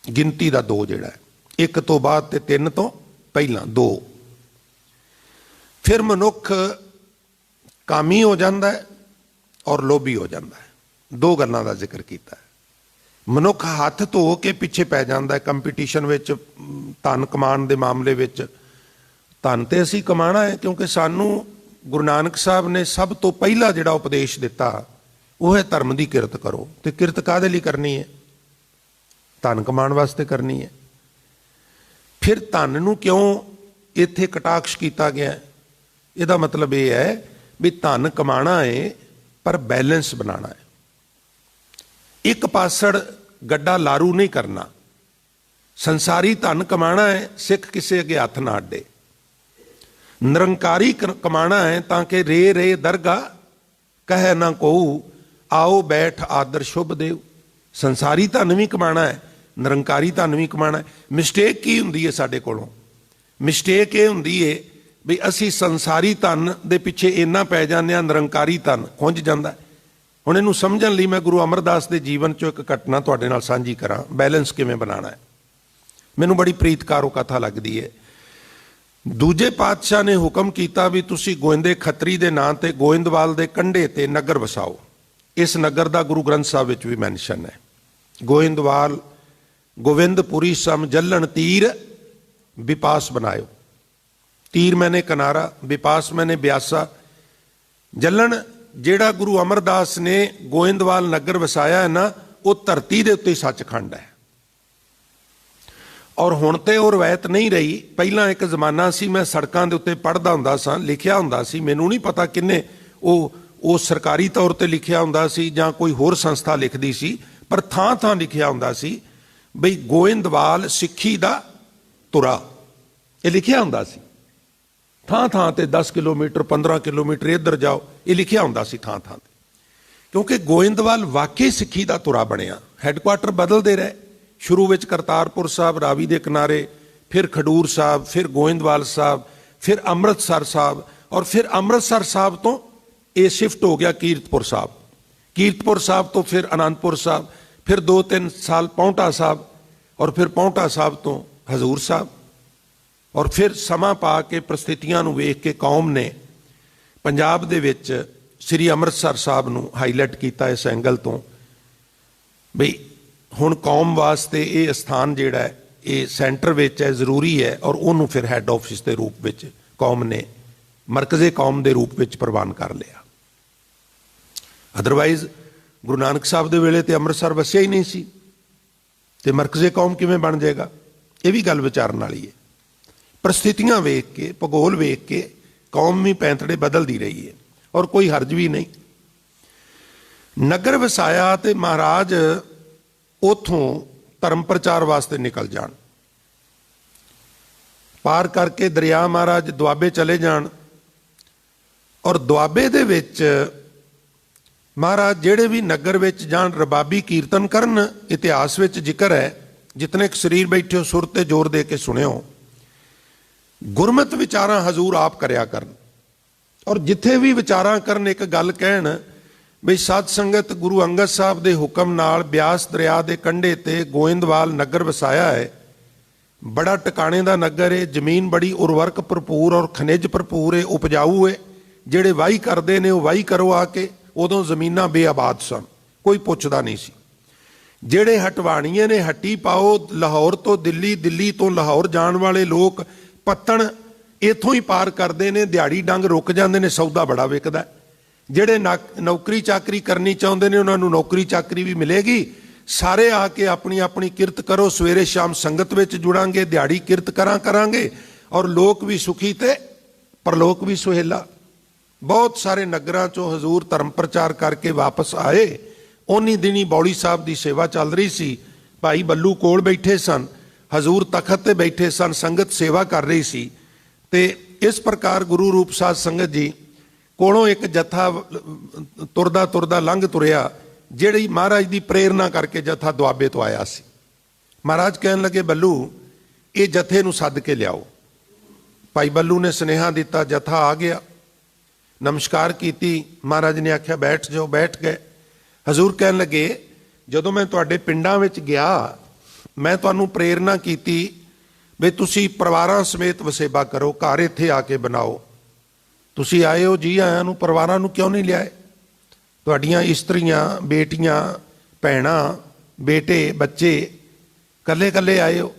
ਗਿਣਤੀ ਦਾ 2 ਜਿਹੜਾ ਹੈ, 1 ਤੋਂ ਬਾਅਦ ਤੇ 3 ਤੋਂ ਪਹਿਲਾਂ 2। ਫਿਰ ਮਨੁੱਖ ਕਾਮੀ ਹੋ ਜਾਂਦਾ ਹੈ ਔਰ ਲੋਭੀ ਹੋ ਜਾਂਦਾ ਹੈ। 2 ਗੱਲਾਂ ਦਾ ਜ਼ਿਕਰ ਕੀਤਾ ਹੈ। ਮਨੁੱਖ ਹੱਥ ਧੋ ਕੇ ਪਿੱਛੇ ਪੈ ਜਾਂਦਾ ਹੈ ਕੰਪੀਟੀਸ਼ਨ ਵਿੱਚ, ਧਨ ਕਮਾਉਣ ਦੇ ਮਾਮਲੇ ਵਿੱਚ। ਧਨ ਤੇ ਅਸੀਂ ਕਮਾਉਣਾ ਹੈ, ਕਿਉਂਕਿ ਸਾਨੂੰ ਗੁਰੂ ਨਾਨਕ ਸਾਹਿਬ ਨੇ ਸਭ ਤੋਂ ਪਹਿਲਾ ਜਿਹੜਾ ਉਪਦੇਸ਼ ਦਿੱਤਾ ਉਹ ਹੈ ਧਰਮ ਦੀ ਕਿਰਤ ਕਰੋ। ਤੇ ਕਿਰਤ ਕਾਹਦੇ ਲਈ ਕਰਨੀ ਹੈ? ਧਨ ਕਮਾਉਣ ਵਾਸਤੇ ਕਰਨੀ ਹੈ। ਫਿਰ ਧਨ ਨੂੰ ਕਿਉਂ ਇੱਥੇ ਕਟਾਕਸ਼ ਕੀਤਾ ਗਿਆ? ਇਹਦਾ ਮਤਲਬ ਇਹ ਹੈ ਵੀ ਧਨ ਕਮਾਉਣਾ ਹੈ ਪਰ ਬੈਲੈਂਸ ਬਣਾਉਣਾ ਹੈ। ਇੱਕ ਪਾਸੜ ਗੱਡਾ ਲਾਰੂ ਨਹੀਂ ਕਰਨਾ। ਸੰਸਾਰੀ ਧਨ ਕਮਾਉਣਾ ਹੈ, ਸਿੱਖ ਕਿਸੇ ਅੱਗੇ ਹੱਥ ਨਾ ਅੱਡੇ। ਨਿਰੰਕਾਰੀ ਕਮਾਉਣਾ ਹੈ ਤਾਂ ਕਿ ਰੇ ਰੇ ਦਰਗਾਹ ਕਹਿ ਨਾ ਕਹੂ, ਆਓ ਬੈਠ ਆਦਰ ਸ਼ੁਭ ਦੇਵ। ਸੰਸਾਰੀ ਧਨ ਵੀ ਕਮਾਉਣਾ ਹੈ, ਨਿਰੰਕਾਰੀ ਧਨ ਵੀ ਕਮਾਉਣਾ ਹੈ। ਮਿਸਟੇਕ ਕੀ ਹੁੰਦੀ ਹੈ ਸਾਡੇ ਕੋਲੋਂ? ਮਿਸਟੇਕ ਇਹ ਹੁੰਦੀ ਹੈ ਵੀ ਅਸੀਂ ਸੰਸਾਰੀ ਧਨ ਦੇ ਪਿੱਛੇ ਇੰਨਾ ਪੈ ਜਾਂਦੇ ਹਾਂ, ਨਿਰੰਕਾਰੀ ਧਨ ਖੁੰਝ ਜਾਂਦਾ। ਹੁਣ ਇਹਨੂੰ ਸਮਝਣ ਲਈ ਮੈਂ ਗੁਰੂ ਅਮਰਦਾਸ ਦੇ ਜੀਵਨ 'ਚੋਂ ਇੱਕ ਘਟਨਾ ਤੁਹਾਡੇ ਨਾਲ ਸਾਂਝੀ ਕਰਾਂ, ਬੈਲੈਂਸ ਕਿਵੇਂ ਬਣਾਉਣਾ ਹੈ। ਮੈਨੂੰ ਬੜੀ ਪ੍ਰੀਤਕਾਰ ਉਹ ਕਥਾ ਲੱਗਦੀ ਹੈ। ਦੂਜੇ ਪਾਤਸ਼ਾਹ ਨੇ ਹੁਕਮ ਕੀਤਾ ਵੀ ਤੁਸੀਂ ਗੋਇੰਦੇ ਖੱਤਰੀ ਦੇ ਨਾਂ ਤੇ ਗੋਇੰਦਵਾਲ ਦੇ ਕੰਢੇ ਤੇ ਨਗਰ ਵਸਾਓ। ਇਸ ਨਗਰ ਦਾ ਗੁਰੂ ਗ੍ਰੰਥ ਸਾਹਿਬ ਵਿੱਚ ਵੀ ਮੈਂਸ਼ਨ ਹੈ। ਗੋਇੰਦਵਾਲ ਗੋਵਿੰਦਪੁਰੀ ਸਮ ਜੱਲਣ ਤੀਰ ਵਿਪਾਸ ਬਣਾਇਓ। ਤੀਰ ਮੈਨੇ ਕਿਨਾਰਾ, ਵਿਪਾਸ ਮੈਨੇ ਬਿਆਸਾ। ਜੱਲਣ ਜਿਹੜਾ ਗੁਰੂ ਅਮਰਦਾਸ ਨੇ ਗੋਇੰਦਵਾਲ ਨਗਰ ਵਸਾਇਆ ਹੈ ਨਾ, ਉਹ ਧਰਤੀ ਦੇ ਉੱਤੇ ਸੱਚਖੰਡ ਹੈ। ਔਰ ਹੁਣ ਤੇ ਉਹ ਰਵਾਇਤ ਨਹੀਂ ਰਹੀ। ਪਹਿਲਾਂ ਇੱਕ ਜ਼ਮਾਨਾ ਸੀ, ਮੈਂ ਸੜਕਾਂ ਦੇ ਉੱਤੇ ਪੜ੍ਹਦਾ ਹੁੰਦਾ ਸਾਂ, ਲਿਖਿਆ ਹੁੰਦਾ ਸੀ, ਮੈਨੂੰ ਨਹੀਂ ਪਤਾ ਕਿੰਨੇ ਉਹ ਸਰਕਾਰੀ ਤੌਰ ਤੇ ਲਿਖਿਆ ਹੁੰਦਾ ਸੀ ਜਾਂ ਕੋਈ ਹੋਰ ਸੰਸਥਾ ਲਿਖਦੀ ਸੀ, ਪਰ ਥਾਂ ਥਾਂ ਲਿਖਿਆ ਹੁੰਦਾ ਸੀ ਬਈ ਗੋਇੰਦਵਾਲ ਸਿੱਖੀ ਦਾ ਤੁਰਾ। ਇਹ ਲਿਖਿਆ ਹੁੰਦਾ ਸੀ ਥਾਂ ਥਾਂ ਤੇ। 10 ਕਿਲੋਮੀਟਰ 15 ਕਿਲੋਮੀਟਰ ਇੱਧਰ ਜਾਓ, ਇਹ ਲਿਖਿਆ ਹੁੰਦਾ ਸੀ ਥਾਂ ਥਾਂ ਤੇ। ਕਿਉਂਕਿ ਗੋਇੰਦਵਾਲ ਵਾਕਈ ਸਿੱਖੀ ਦਾ ਤੁਰਾ ਬਣਿਆ। ਹੈੱਡਕੁਆਟਰ ਬਦਲਦੇ ਰਹੇ। ਸ਼ੁਰੂ ਵਿੱਚ ਕਰਤਾਰਪੁਰ ਸਾਹਿਬ ਰਾਵੀ ਦੇ ਕਿਨਾਰੇ, ਫਿਰ ਖਡੂਰ ਸਾਹਿਬ, ਫਿਰ ਗੋਇੰਦਵਾਲ ਸਾਹਿਬ, ਫਿਰ ਅੰਮ੍ਰਿਤਸਰ ਸਾਹਿਬ, ਔਰ ਫਿਰ ਅੰਮ੍ਰਿਤਸਰ ਸਾਹਿਬ ਤੋਂ ਇਹ ਸ਼ਿਫਟ ਹੋ ਗਿਆ ਕੀਰਤਪੁਰ ਸਾਹਿਬ। ਕੀਰਤਪੁਰ ਸਾਹਿਬ ਤੋਂ ਫਿਰ ਅਨੰਦਪੁਰ ਸਾਹਿਬ, ਫਿਰ 2-3 ਸਾਲ ਪਾਉਂਟਾ ਸਾਹਿਬ, ਔਰ ਫਿਰ ਪਾਉਂਟਾ ਸਾਹਿਬ ਤੋਂ ਹਜ਼ੂਰ ਸਾਹਿਬ। ਔਰ ਫਿਰ ਸਮਾਂ ਪਾ ਕੇ ਪ੍ਰਸਥਿਤੀਆਂ ਨੂੰ ਵੇਖ ਕੇ ਕੌਮ ਨੇ ਪੰਜਾਬ ਦੇ ਵਿੱਚ ਸ੍ਰੀ ਅੰਮ੍ਰਿਤਸਰ ਸਾਹਿਬ ਨੂੰ ਹਾਈਲਾਈਟ ਕੀਤਾ ਇਸ ਐਂਗਲ ਤੋਂ ਬਈ ਹੁਣ ਕੌਮ ਵਾਸਤੇ ਇਹ ਸਥਾਨ ਜਿਹੜਾ ਹੈ ਇਹ ਸੈਂਟਰ ਵਿੱਚ ਹੈ, ਜ਼ਰੂਰੀ ਹੈ। ਔਰ ਉਹਨੂੰ ਫਿਰ ਹੈੱਡ ਆਫਿਸ ਦੇ ਰੂਪ ਵਿੱਚ ਕੌਮ ਨੇ, ਮਰਕਜ਼ੇ ਕੌਮ ਦੇ ਰੂਪ ਵਿੱਚ ਪ੍ਰਵਾਨ ਕਰ ਲਿਆ। ਅਦਰਵਾਈਜ਼ ਗੁਰੂ ਨਾਨਕ ਸਾਹਿਬ ਦੇ ਵੇਲੇ ਤੇ ਅੰਮ੍ਰਿਤਸਰ ਵਸਿਆ ਹੀ ਨਹੀਂ ਸੀ, ਤੇ ਮਰਕਜ਼ੇ ਕੌਮ ਕਿਵੇਂ ਬਣ ਜਾਏਗਾ? ਇਹ ਵੀ ਗੱਲ ਵਿਚਾਰਨ ਵਾਲੀ ਹੈ। ਪ੍ਰਸਥਿਤੀਆਂ ਵੇਖ ਕੇ, ਭੂਗੋਲ ਵੇਖ ਕੇ ਕੌਮ ਵੀ ਪੈਂਤੜੇ ਬਦਲਦੀ ਰਹੀ ਹੈ, ਔਰ ਕੋਈ ਹਰਜ ਵੀ ਨਹੀਂ। ਨਗਰ ਵਸਾਇਆ ਤੇ ਮਹਾਰਾਜ ਉਥੋਂ ਧਰਮ ਪ੍ਰਚਾਰ ਵਾਸਤੇ ਨਿਕਲ ਜਾਣ। ਪਾਰ ਕਰਕੇ ਦਰਿਆ ਮਹਾਰਾਜ ਦੁਆਬੇ ਚਲੇ ਜਾਣ, ਔਰ ਦੁਆਬੇ ਦੇ ਵਿੱਚ ਮਹਾਰਾਜ ਜਿਹੜੇ ਵੀ ਨਗਰ ਵਿੱਚ ਜਾਣ ਰਬਾਬੀ ਕੀਰਤਨ ਕਰਨ। ਇਤਿਹਾਸ ਵਿੱਚ ਜ਼ਿਕਰ ਹੈ, ਜਿਤਨੇ ਕੁ ਸਰੀਰ ਬੈਠਿਓ ਸੁਰ ਤੇ ਜ਼ੋਰ ਦੇ ਕੇ ਸੁਣਿਓ। ਗੁਰਮਤਿ ਵਿਚਾਰਾਂ ਹਜ਼ੂਰ ਆਪ ਕਰਿਆ ਕਰਨ। ਔਰ ਜਿੱਥੇ ਵੀ ਵਿਚਾਰਾਂ ਕਰਨ ਇੱਕ ਗੱਲ ਕਹਿਣ ਵੀ ਸਤ ਸੰਗਤ ਗੁਰੂ ਅੰਗਦ ਸਾਹਿਬ ਦੇ ਹੁਕਮ ਨਾਲ ਬਿਆਸ ਦਰਿਆ ਦੇ ਕੰਢੇ ਤੇ ਗੋਇੰਦਵਾਲ ਨਗਰ ਵਸਾਇਆ ਹੈ। ਬੜਾ ਟਿਕਾਣੇ ਦਾ ਨਗਰ ਹੈ, ਜ਼ਮੀਨ ਬੜੀ ਉਰਵਰਕ ਭਰਪੂਰ ਔਰ ਖਣਿਜ ਭਰਪੂਰ ਹੈ, ਉਪਜਾਊ ਹੈ। ਜਿਹੜੇ ਵਾਹੀ ਕਰਦੇ ਨੇ ਉਹ ਵਾਹੀ ਕਰੋ ਆ ਕੇ। ਉਦੋਂ ਜ਼ਮੀਨਾਂ ਬੇਆਬਾਦ ਸਨ, ਕੋਈ ਪੁੱਛਦਾ ਨਹੀਂ ਸੀ। ਜਿਹੜੇ ਹਟਵਾਣੀਏ ਨੇ ਹੱਟੀ ਪਾਓ, ਲਾਹੌਰ ਤੋਂ ਦਿੱਲੀ, ਦਿੱਲੀ ਤੋਂ ਲਾਹੌਰ ਜਾਣ ਵਾਲੇ ਲੋਕ ਪੱਤਣ ਇੱਥੋਂ ਹੀ ਪਾਰ ਕਰਦੇ ਨੇ, ਦਿਹਾੜੀ ਡੰਗ ਰੁਕ ਜਾਂਦੇ ਨੇ, ਸੌਦਾ ਬੜਾ ਵਿਕਦਾ। ਜਿਹੜੇ ਨੌਕਰੀ ਚਾਕਰੀ ਕਰਨੀ ਚਾਹੁੰਦੇ ਨੇ ਉਹਨਾਂ ਨੂੰ ਨੌਕਰੀ ਚਾਕਰੀ ਵੀ ਮਿਲੇਗੀ। ਸਾਰੇ ਆ ਕੇ ਆਪਣੀ ਆਪਣੀ ਕਿਰਤ ਕਰੋ, ਸਵੇਰੇ ਸ਼ਾਮ ਸੰਗਤ ਵਿੱਚ ਜੁੜਾਂਗੇ, ਦਿਹਾੜੀ ਕਿਰਤ ਕਰਾਂਗੇ ਔਰ ਲੋਕ ਵੀ ਸੁਖੀ ਤੇ ਪਰਲੋਕ ਵੀ ਸੁਹੇਲਾ। ਬਹੁਤ ਸਾਰੇ ਨਗਰਾਂ ਚੋਂ ਹਜ਼ੂਰ ਧਰਮ ਪ੍ਰਚਾਰ ਕਰਕੇ ਵਾਪਸ ਆਏ। ਉਨੀ ਦਿਨੀ ਬੌਲੀ ਸਾਹਿਬ ਦੀ ਸੇਵਾ ਚੱਲ ਰਹੀ ਸੀ। ਭਾਈ ਬੱਲੂ ਕੋਲ ਬੈਠੇ ਸਨ, ਹਜ਼ੂਰ ਤਖਤ ਤੇ ਬੈਠੇ ਸਨ, ਸੰਗਤ ਸੇਵਾ ਕਰ ਰਹੀ ਸੀ। ਤੇ ਇਸ ਪ੍ਰਕਾਰ ਗੁਰੂ ਰੂਪ ਸਾਧ ਸੰਗਤ ਜੀ ਕੋਲੋਂ ਇੱਕ ਜਥਾ ਤੁਰਦਾ ਤੁਰਦਾ ਲੰਘ ਤੁਰਿਆ, ਜਿਹੜੀ ਮਹਾਰਾਜ ਦੀ ਪ੍ਰੇਰਨਾ ਕਰਕੇ ਜਥਾ ਦੁਆਬੇ ਤੋਂ ਆਇਆ ਸੀ। ਮਹਾਰਾਜ ਕਹਿਣ ਲੱਗੇ, ਬੱਲੂ ਇਹ ਜਥੇ ਨੂੰ ਸੱਦ ਕੇ ਲਿਆਓ। ਭਾਈ ਬੱਲੂ ਨੇ ਸੁਨੇਹਾ ਦਿੱਤਾ, ਜਥਾ ਆ ਗਿਆ। ਨਮਸਕਾਰ ਕੀਤੀ, ਮਹਾਰਾਜ ਨੇ ਆਖਿਆ ਬੈਠ ਜਾਓ। ਬੈਠ ਗਏ। ਹਜ਼ੂਰ ਕਹਿਣ ਲੱਗੇ, ਜਦੋਂ ਮੈਂ ਤੁਹਾਡੇ ਪਿੰਡਾਂ ਵਿੱਚ ਗਿਆ ਮੈਂ ਤੁਹਾਨੂੰ ਪ੍ਰੇਰਨਾ ਕੀਤੀ ਵੀ ਤੁਸੀਂ ਪਰਿਵਾਰਾਂ ਸਮੇਤ ਵਸੇਬਾ ਕਰੋ, ਘਰ ਇੱਥੇ ਆ ਕੇ ਬਣਾਓ। ਤੁਸੀਂ ਆਏ ਹੋ, ਜੀ ਆਇਆਂ ਨੂੰ, ਪਰਿਵਾਰਾਂ ਨੂੰ ਕਿਉਂ ਨਹੀਂ ਲਿਆਏ? ਤੁਹਾਡੀਆਂ ਇਸਤਰੀਆਂ, ਬੇਟੀਆਂ, ਭੈਣਾਂ, ਬੇਟੇ, ਬੱਚੇ ਕੱਲੇ ਕੱਲੇ ਆਏ ਹੋ।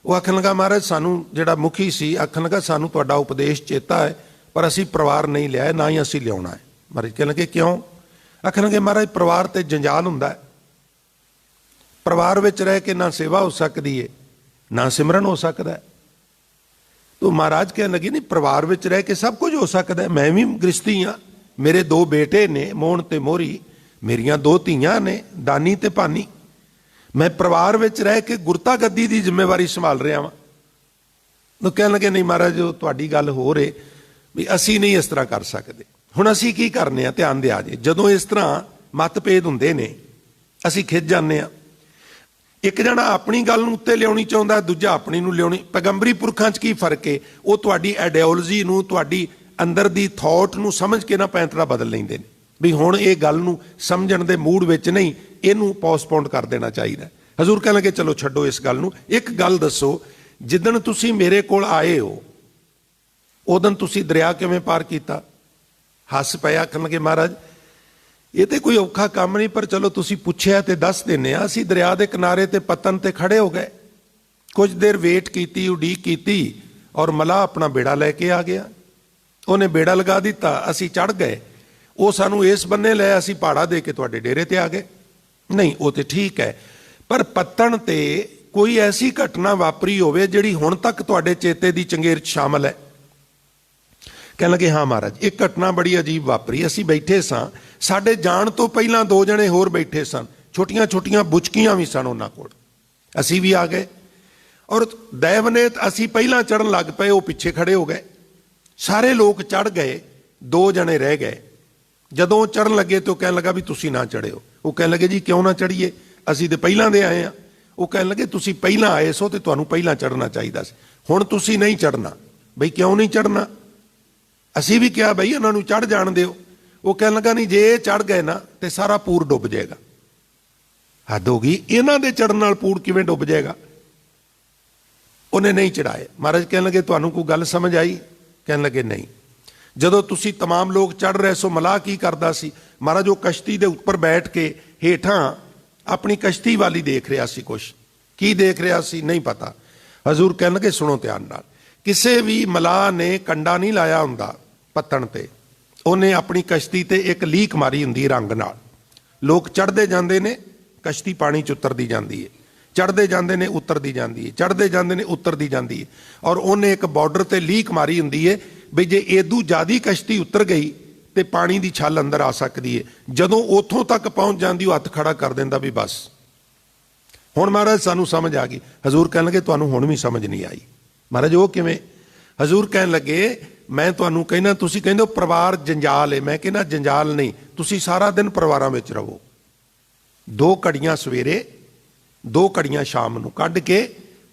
ਉਹ ਆਖਣ ਲੱਗਾ, ਮਹਾਰਾਜ ਸਾਨੂੰ, ਜਿਹੜਾ ਮੁਖੀ ਸੀ, ਆਖਣ ਲੱਗਾ ਸਾਨੂੰ ਤੁਹਾਡਾ ਉਪਦੇਸ਼ ਚੇਤਾ ਹੈ, ਪਰ ਅਸੀਂ ਪਰਿਵਾਰ ਨਹੀਂ ਲਿਆਏ, ਨਾ ਹੀ ਅਸੀਂ ਲਿਆਉਣਾ ਹੈ। ਮਹਾਰਾਜ ਕਹਿਣ ਲੱਗੇ, ਕਿਉਂ? ਆਖਣ ਲੱਗੇ, ਮਹਾਰਾਜ ਪਰਿਵਾਰ ਤੇ ਜੰਜਾਲ ਹੁੰਦਾ ਹੈ। ਪਰਿਵਾਰ ਵਿੱਚ ਰਹਿ ਕੇ ਨਾ ਸੇਵਾ ਹੋ ਸਕਦੀ ਹੈ, ਨਾ ਸਿਮਰਨ ਹੋ ਸਕਦਾ ਹੈ। ਤੋ ਮਹਾਰਾਜ ਕਹਿਣ ਲੱਗੇ, ਨਹੀਂ, ਪਰਿਵਾਰ ਵਿੱਚ ਰਹਿ ਕੇ ਸਭ ਕੁਝ ਹੋ ਸਕਦਾ ਹੈ। ਮੈਂ ਵੀ ਗ੍ਰਸਤੀ ਹਾਂ, ਮੇਰੇ 2 ਬੇਟੇ ਨੇ, ਮੋਹਣ ਤੇ ਮੋਹਰੀ, ਮੇਰੀਆਂ 2 ਧੀਆਂ ਨੇ, ਦਾਨੀ ਤੇ ਭਾਨੀ। ਮੈਂ ਪਰਿਵਾਰ ਵਿੱਚ ਰਹਿ ਕੇ ਗੁਰਤਾ ਗੱਦੀ ਦੀ ਜ਼ਿੰਮੇਵਾਰੀ ਸੰਭਾਲ ਰਿਹਾ ਵਾਂ। ਉਹ ਕਹਿਣ ਲੱਗੇ, ਨਹੀਂ ਮਹਾਰਾਜ, ਉਹ ਤੁਹਾਡੀ ਗੱਲ ਹੋ ਰਹੀ ਵੀ ਅਸੀਂ ਨਹੀਂ ਇਸ ਤਰ੍ਹਾਂ ਕਰ ਸਕਦੇ। ਹੁਣ ਅਸੀਂ ਕੀ ਕਰਨੇ ਆ? ਧਿਆਨ ਦਿਆ ਜੇ, ਜਦੋਂ ਇਸ ਤਰ੍ਹਾਂ ਮਤਭੇਦ ਹੁੰਦੇ ਨੇ ਅਸੀਂ ਖਿੱਚ ਜਾਂਦੇ ਆ। ਇੱਕ ਜਣਾ ਆਪਣੀ ਗੱਲ ਨੂੰ ਉੱਤੇ ਲਿਆਉਣੀ ਚਾਹੁੰਦਾ, ਦੂਜਾ ਆਪਣੀ ਨੂੰ ਲਿਆਉਣੀ। ਪੈਗੰਬਰੀ ਪੁਰਖਾਂ 'ਚ ਕੀ ਫਰਕ ਹੈ? ਉਹ ਤੁਹਾਡੀ ਆਈਡੀਓਲੋਜੀ ਨੂੰ, ਤੁਹਾਡੀ ਅੰਦਰ ਦੀ ਥਾਟ ਨੂੰ ਸਮਝ ਕੇ ਨਾ ਪੈਂਤਰਾ ਬਦਲ ਲੈਂਦੇ ਨੇ ਵੀ ਹੁਣ ਇਹ ਗੱਲ ਨੂੰ ਸਮਝਣ ਦੇ ਮੂਡ ਵਿੱਚ ਨਹੀਂ, ਇਹਨੂੰ ਪੋਸਟਪੋਨ ਕਰ ਦੇਣਾ ਚਾਹੀਦਾ। ਹਜ਼ੂਰ ਕਹਿਣ ਲੱਗੇ, ਚਲੋ ਛੱਡੋ ਇਸ ਗੱਲ ਨੂੰ। ਇੱਕ ਗੱਲ ਦੱਸੋ, ਜਿੱਦਣ ਤੁਸੀਂ ਮੇਰੇ ਕੋਲ ਆਏ ਹੋ ਉਦੋਂ ਤੁਸੀਂ ਦਰਿਆ ਕਿਵੇਂ ਪਾਰ ਕੀਤਾ? ਹੱਸ ਪਏ। ਆਖਣ ਲੱਗੇ, ਮਹਾਰਾਜ ਇਹ ਤੇ ਕੋਈ ਔਖਾ ਕੰਮ ਨਹੀਂ, ਪਰ ਚਲੋ ਤੁਸੀਂ ਪੁੱਛਿਆ ਤੇ ਦੱਸ ਦਿੰਨੇ ਆ। ਅਸੀਂ ਦਰਿਆ ਦੇ ਕਿਨਾਰੇ ਤੇ ਪਤਨ ਤੇ ਖੜੇ ਹੋ ਗਏ, ਕੁਝ ਦੇਰ ਵੇਟ ਕੀਤੀ, ਉਡੀਕ ਕੀਤੀ ਔਰ ਮਲਾਹ ਆਪਣਾ ਬੇੜਾ ਲੈ ਕੇ ਆ ਗਿਆ। ਉਹਨੇ ਬੇੜਾ ਲਗਾ ਦਿੱਤਾ, ਅਸੀਂ ਚੜ ਗਏ। ਉਹ ਸਾਨੂੰ ਇਸ ਬੰਨੇ ਲੈ, ਅਸੀਂ ਪਹਾੜਾ ਦੇ ਕੇ ਤੁਹਾਡੇ ਡੇਰੇ ਤੇ ਆ ਗਏ। ਨਹੀਂ, ਉਹ ਤੇ ਠੀਕ ਹੈ, ਪਰ ਪੱਤਣ ਤੇ ਕੋਈ ਐਸੀ ਘਟਨਾ ਵਾਪਰੀ ਹੋਵੇ ਜਿਹੜੀ ਹੁਣ ਤੱਕ ਤੁਹਾਡੇ ਚੇਤੇ ਦੀ ਚੰਗੇਰ 'ਚ ਸ਼ਾਮਲ ਹੈ? ਕਹਿਣ ਲੱਗੇ, ਹਾਂ ਮਹਾਰਾਜ, ਇੱਕ ਘਟਨਾ ਬੜੀ ਅਜੀਬ ਵਾਪਰੀ। ਅਸੀਂ ਬੈਠੇ ਸਾਂ, ਸਾਡੇ ਜਾਣ ਤੋਂ ਪਹਿਲਾਂ 2 ਜਣੇ ਹੋਰ ਬੈਠੇ ਸਨ, ਛੋਟੀਆਂ ਛੋਟੀਆਂ ਬੁਚਕੀਆਂ ਵੀ ਸਨ ਉਹਨਾਂ ਕੋਲ। ਅਸੀਂ ਵੀ ਆ ਗਏ ਔਰ ਦੈਵਨੇਤ ਅਸੀਂ ਪਹਿਲਾਂ ਚੜਨ ਲੱਗ ਪਏ, ਉਹ ਪਿੱਛੇ ਖੜੇ ਹੋ ਗਏ। ਸਾਰੇ ਲੋਕ ਚੜ ਗਏ, 2 ਜਣੇ ਰਹਿ ਗਏ। ਜਦੋਂ ਚੜਨ ਲੱਗੇ ਤਾਂ ਉਹ ਕਹਿਣ ਲੱਗਾ ਵੀ ਤੁਸੀਂ ਨਾ ਚੜਿਓ। ਉਹ ਕਹਿਣ ਲੱਗੇ, ਜੀ ਕਿਉਂ ਨਾ ਚੜੀਏ, ਅਸੀਂ ਤੇ ਪਹਿਲਾਂ ਦੇ ਆਏ ਆ। ਉਹ ਕਹਿਣ ਲੱਗੇ, ਤੁਸੀਂ ਪਹਿਲਾਂ ਆਏ ਸੋ ਤੇ ਤੁਹਾਨੂੰ ਪਹਿਲਾਂ ਚੜਨਾ ਚਾਹੀਦਾ ਸੀ, ਹੁਣ ਤੁਸੀਂ ਨਹੀਂ ਚੜਨਾ। ਬਈ ਕਿਉਂ ਨਹੀਂ ਚੜਨਾ? ਅਸੀਂ ਵੀ ਕਿਹਾ ਬਈ ਇਹਨਾਂ ਨੂੰ ਚੜ ਜਾਣ ਦਿਓ। ਉਹ ਕਹਿਣ ਲੱਗਾ, ਨਹੀਂ, ਜੇ ਇਹ ਚੜ ਗਏ ਨਾ ਤੇ ਸਾਰਾ ਪੂਰ ਡੁੱਬ ਜਾਏਗਾ। ਹੱਦ ਹੋ ਗਈ, ਇਹਨਾਂ ਦੇ ਚੜਨ ਨਾਲ ਪੂਰ ਕਿਵੇਂ ਡੁੱਬ ਜਾਏਗਾ? ਉਹਨੇ ਨਹੀਂ ਚੜਾਏ। ਮਹਾਰਾਜ ਕਹਿਣ ਲੱਗੇ, ਤੁਹਾਨੂੰ ਕੋਈ ਗੱਲ ਸਮਝ ਆਈ? ਕਹਿਣ ਲੱਗੇ, ਨਹੀਂ। ਜਦੋਂ ਤੁਸੀਂ तमाम ਲੋਕ ਚੜ ਰਹੇ ਸੋ ਮਲਾਹ ਕੀ ਕਰਦਾ ਸੀ? ਮਹਾਰਾਜ ਉਹ ਕਸ਼ਤੀ ਦੇ ਉੱਪਰ ਬੈਠ ਕੇ ਹੇਠਾਂ ਆਪਣੀ ਕਸ਼ਤੀ ਵਾਲੀ ਦੇਖ ਰਿਹਾ ਸੀ। ਕੁਛ ਕੀ ਦੇਖ ਰਿਹਾ ਸੀ ਨਹੀਂ ਪਤਾ। ਹਜ਼ੂਰ ਕਹਿਣ ਲੱਗੇ, ਸੁਣੋ ਧਿਆਨ ਨਾਲ, ਕਿਸੇ ਵੀ ਮਲਾਹ ਨੇ ਕੰਡਾ ਨਹੀਂ ਲਾਇਆ ਹੁੰਦਾ ਪੱਤਣ ਤੇ, ਉਹਨੇ ਆਪਣੀ ਕਸ਼ਤੀ ਤੇ ਇੱਕ ਲੀਕ ਮਾਰੀ ਹੁੰਦੀ ਰੰਗ ਨਾਲ। ਲੋਕ ਚੜ੍ਹਦੇ ਜਾਂਦੇ ਨੇ, ਕਸ਼ਤੀ ਪਾਣੀ 'ਚ ਉਤਰਦੀ ਜਾਂਦੀ ਹੈ, ਚੜ੍ਹਦੇ ਜਾਂਦੇ ਨੇ, ਉਤਰਦੀ ਜਾਂਦੀ ਹੈ, ਚੜ੍ਹਦੇ ਜਾਂਦੇ ਨੇ, ਉਤਰਦੀ ਜਾਂਦੀ ਹੈ। ਔਰ ਉਹਨੇ ਇੱਕ ਬਾਰਡਰ ਤੇ ਲੀਕ ਮਾਰੀ ਹੁੰਦੀ ਹੈ ਵੀ ਜੇ ਏਦੂ ਜ਼ਿਆਦੀ ਕਸ਼ਤੀ ਉਤਰ ਗਈ ਤੇ ਪਾਣੀ ਦੀ ਛੱਲ ਅੰਦਰ ਆ ਸਕਦੀ ਹੈ। ਜਦੋਂ ਉੱਥੋਂ ਤੱਕ ਪਹੁੰਚ ਜਾਂਦੀ ਉਹ ਹੱਥ ਖੜਾ ਕਰ ਦਿੰਦਾ ਵੀ ਬਸ ਹੁਣ ਮਹਾਰਾਜ ਸਾਨੂੰ ਸਮਝ ਆ ਗਈ। ਹਜ਼ੂਰ ਕਹਿਣ ਲੱਗੇ, ਤੁਹਾਨੂੰ ਹੁਣ ਵੀ ਸਮਝ ਨਹੀਂ ਆਈ। ਮਹਾਰਾਜ ਉਹ ਕਿਵੇਂ? ਹਜ਼ੂਰ ਕਹਿਣ ਲੱਗੇ, ਮੈਂ ਤੁਹਾਨੂੰ ਕਹਿੰਦਾ, ਤੁਸੀਂ ਕਹਿੰਦੇ ਹੋ ਪਰਿਵਾਰ ਜੰਜਾਲ ਹੈ, ਮੈਂ ਕਹਿੰਦਾ ਜੰਜਾਲ ਨਹੀਂ, ਤੁਸੀਂ ਸਾਰਾ ਦਿਨ ਪਰਿਵਾਰਾਂ ਵਿੱਚ ਰਹੋ। 2 ਘੜੀਆਂ ਸਵੇਰੇ, 2 ਘੜੀਆਂ ਸ਼ਾਮ ਨੂੰ ਕੱਢ ਕੇ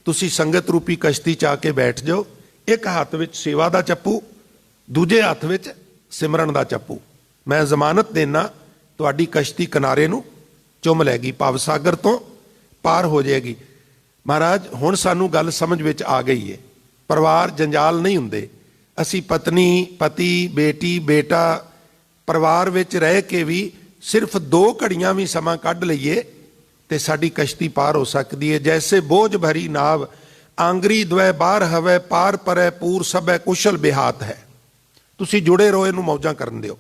ਤੁਸੀਂ ਸੰਗਤ ਰੂਪੀ ਕਸ਼ਤੀ 'ਚ ਆ ਕੇ ਬੈਠ ਜਾਓ। ਇੱਕ ਹੱਥ ਵਿੱਚ ਸੇਵਾ ਦਾ ਚੱਪੂ, ਦੂਜੇ ਹੱਥ ਵਿੱਚ सिमरन दा चप्पू, मैं जमानत देना तुहाडी कश्ती किनारे नूं चुम लैगी, भव सागर तो पार हो जाएगी। महाराज हुण सानूं गल समझ विच आ गई है, परिवार जंजाल नहीं हुंदे। असी पत्नी पति बेटी बेटा परिवार विच रह के भी सिर्फ 2 घड़ियां भी समा कढ लईए ते साडी कश्ती पार हो सकदी है। जैसे बोझ भरी नाव आंगरी द्वै बार हवै, पार परै पूर सबै कुशल बिहात है। तुसी जुड़े रहो, इहनूं मौजां करन दिओ।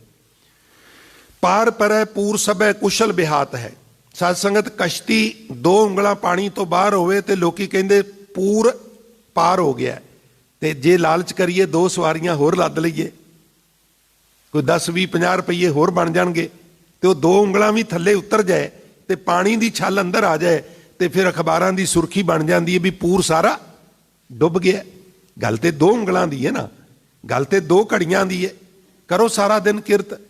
पार परै पूर सबै कुशल बिहात है। साध संगत कश्ती 2 ਉਂਗਲਾਂ पानी तो बाहर होवे ते लोकी कहिंदे पूर पार हो गया, ते जे लालच करिए 2 सवारियां होर लद लईए, कोई 10 20 50 रुपये होर बन जाणगे, ते 2 ਉਂਗਲਾਂ भी थल्ले उतर जाए ते पानी की छल अंदर आ जाए, तो फिर अखबारां की सुर्खी बन जाती है भी पूर सारा डुब गया। गल तो 2 ਉਂਗਲਾਂ की है ना, गल तो 2 घड़ियां की है। करो सारा दिन किरत,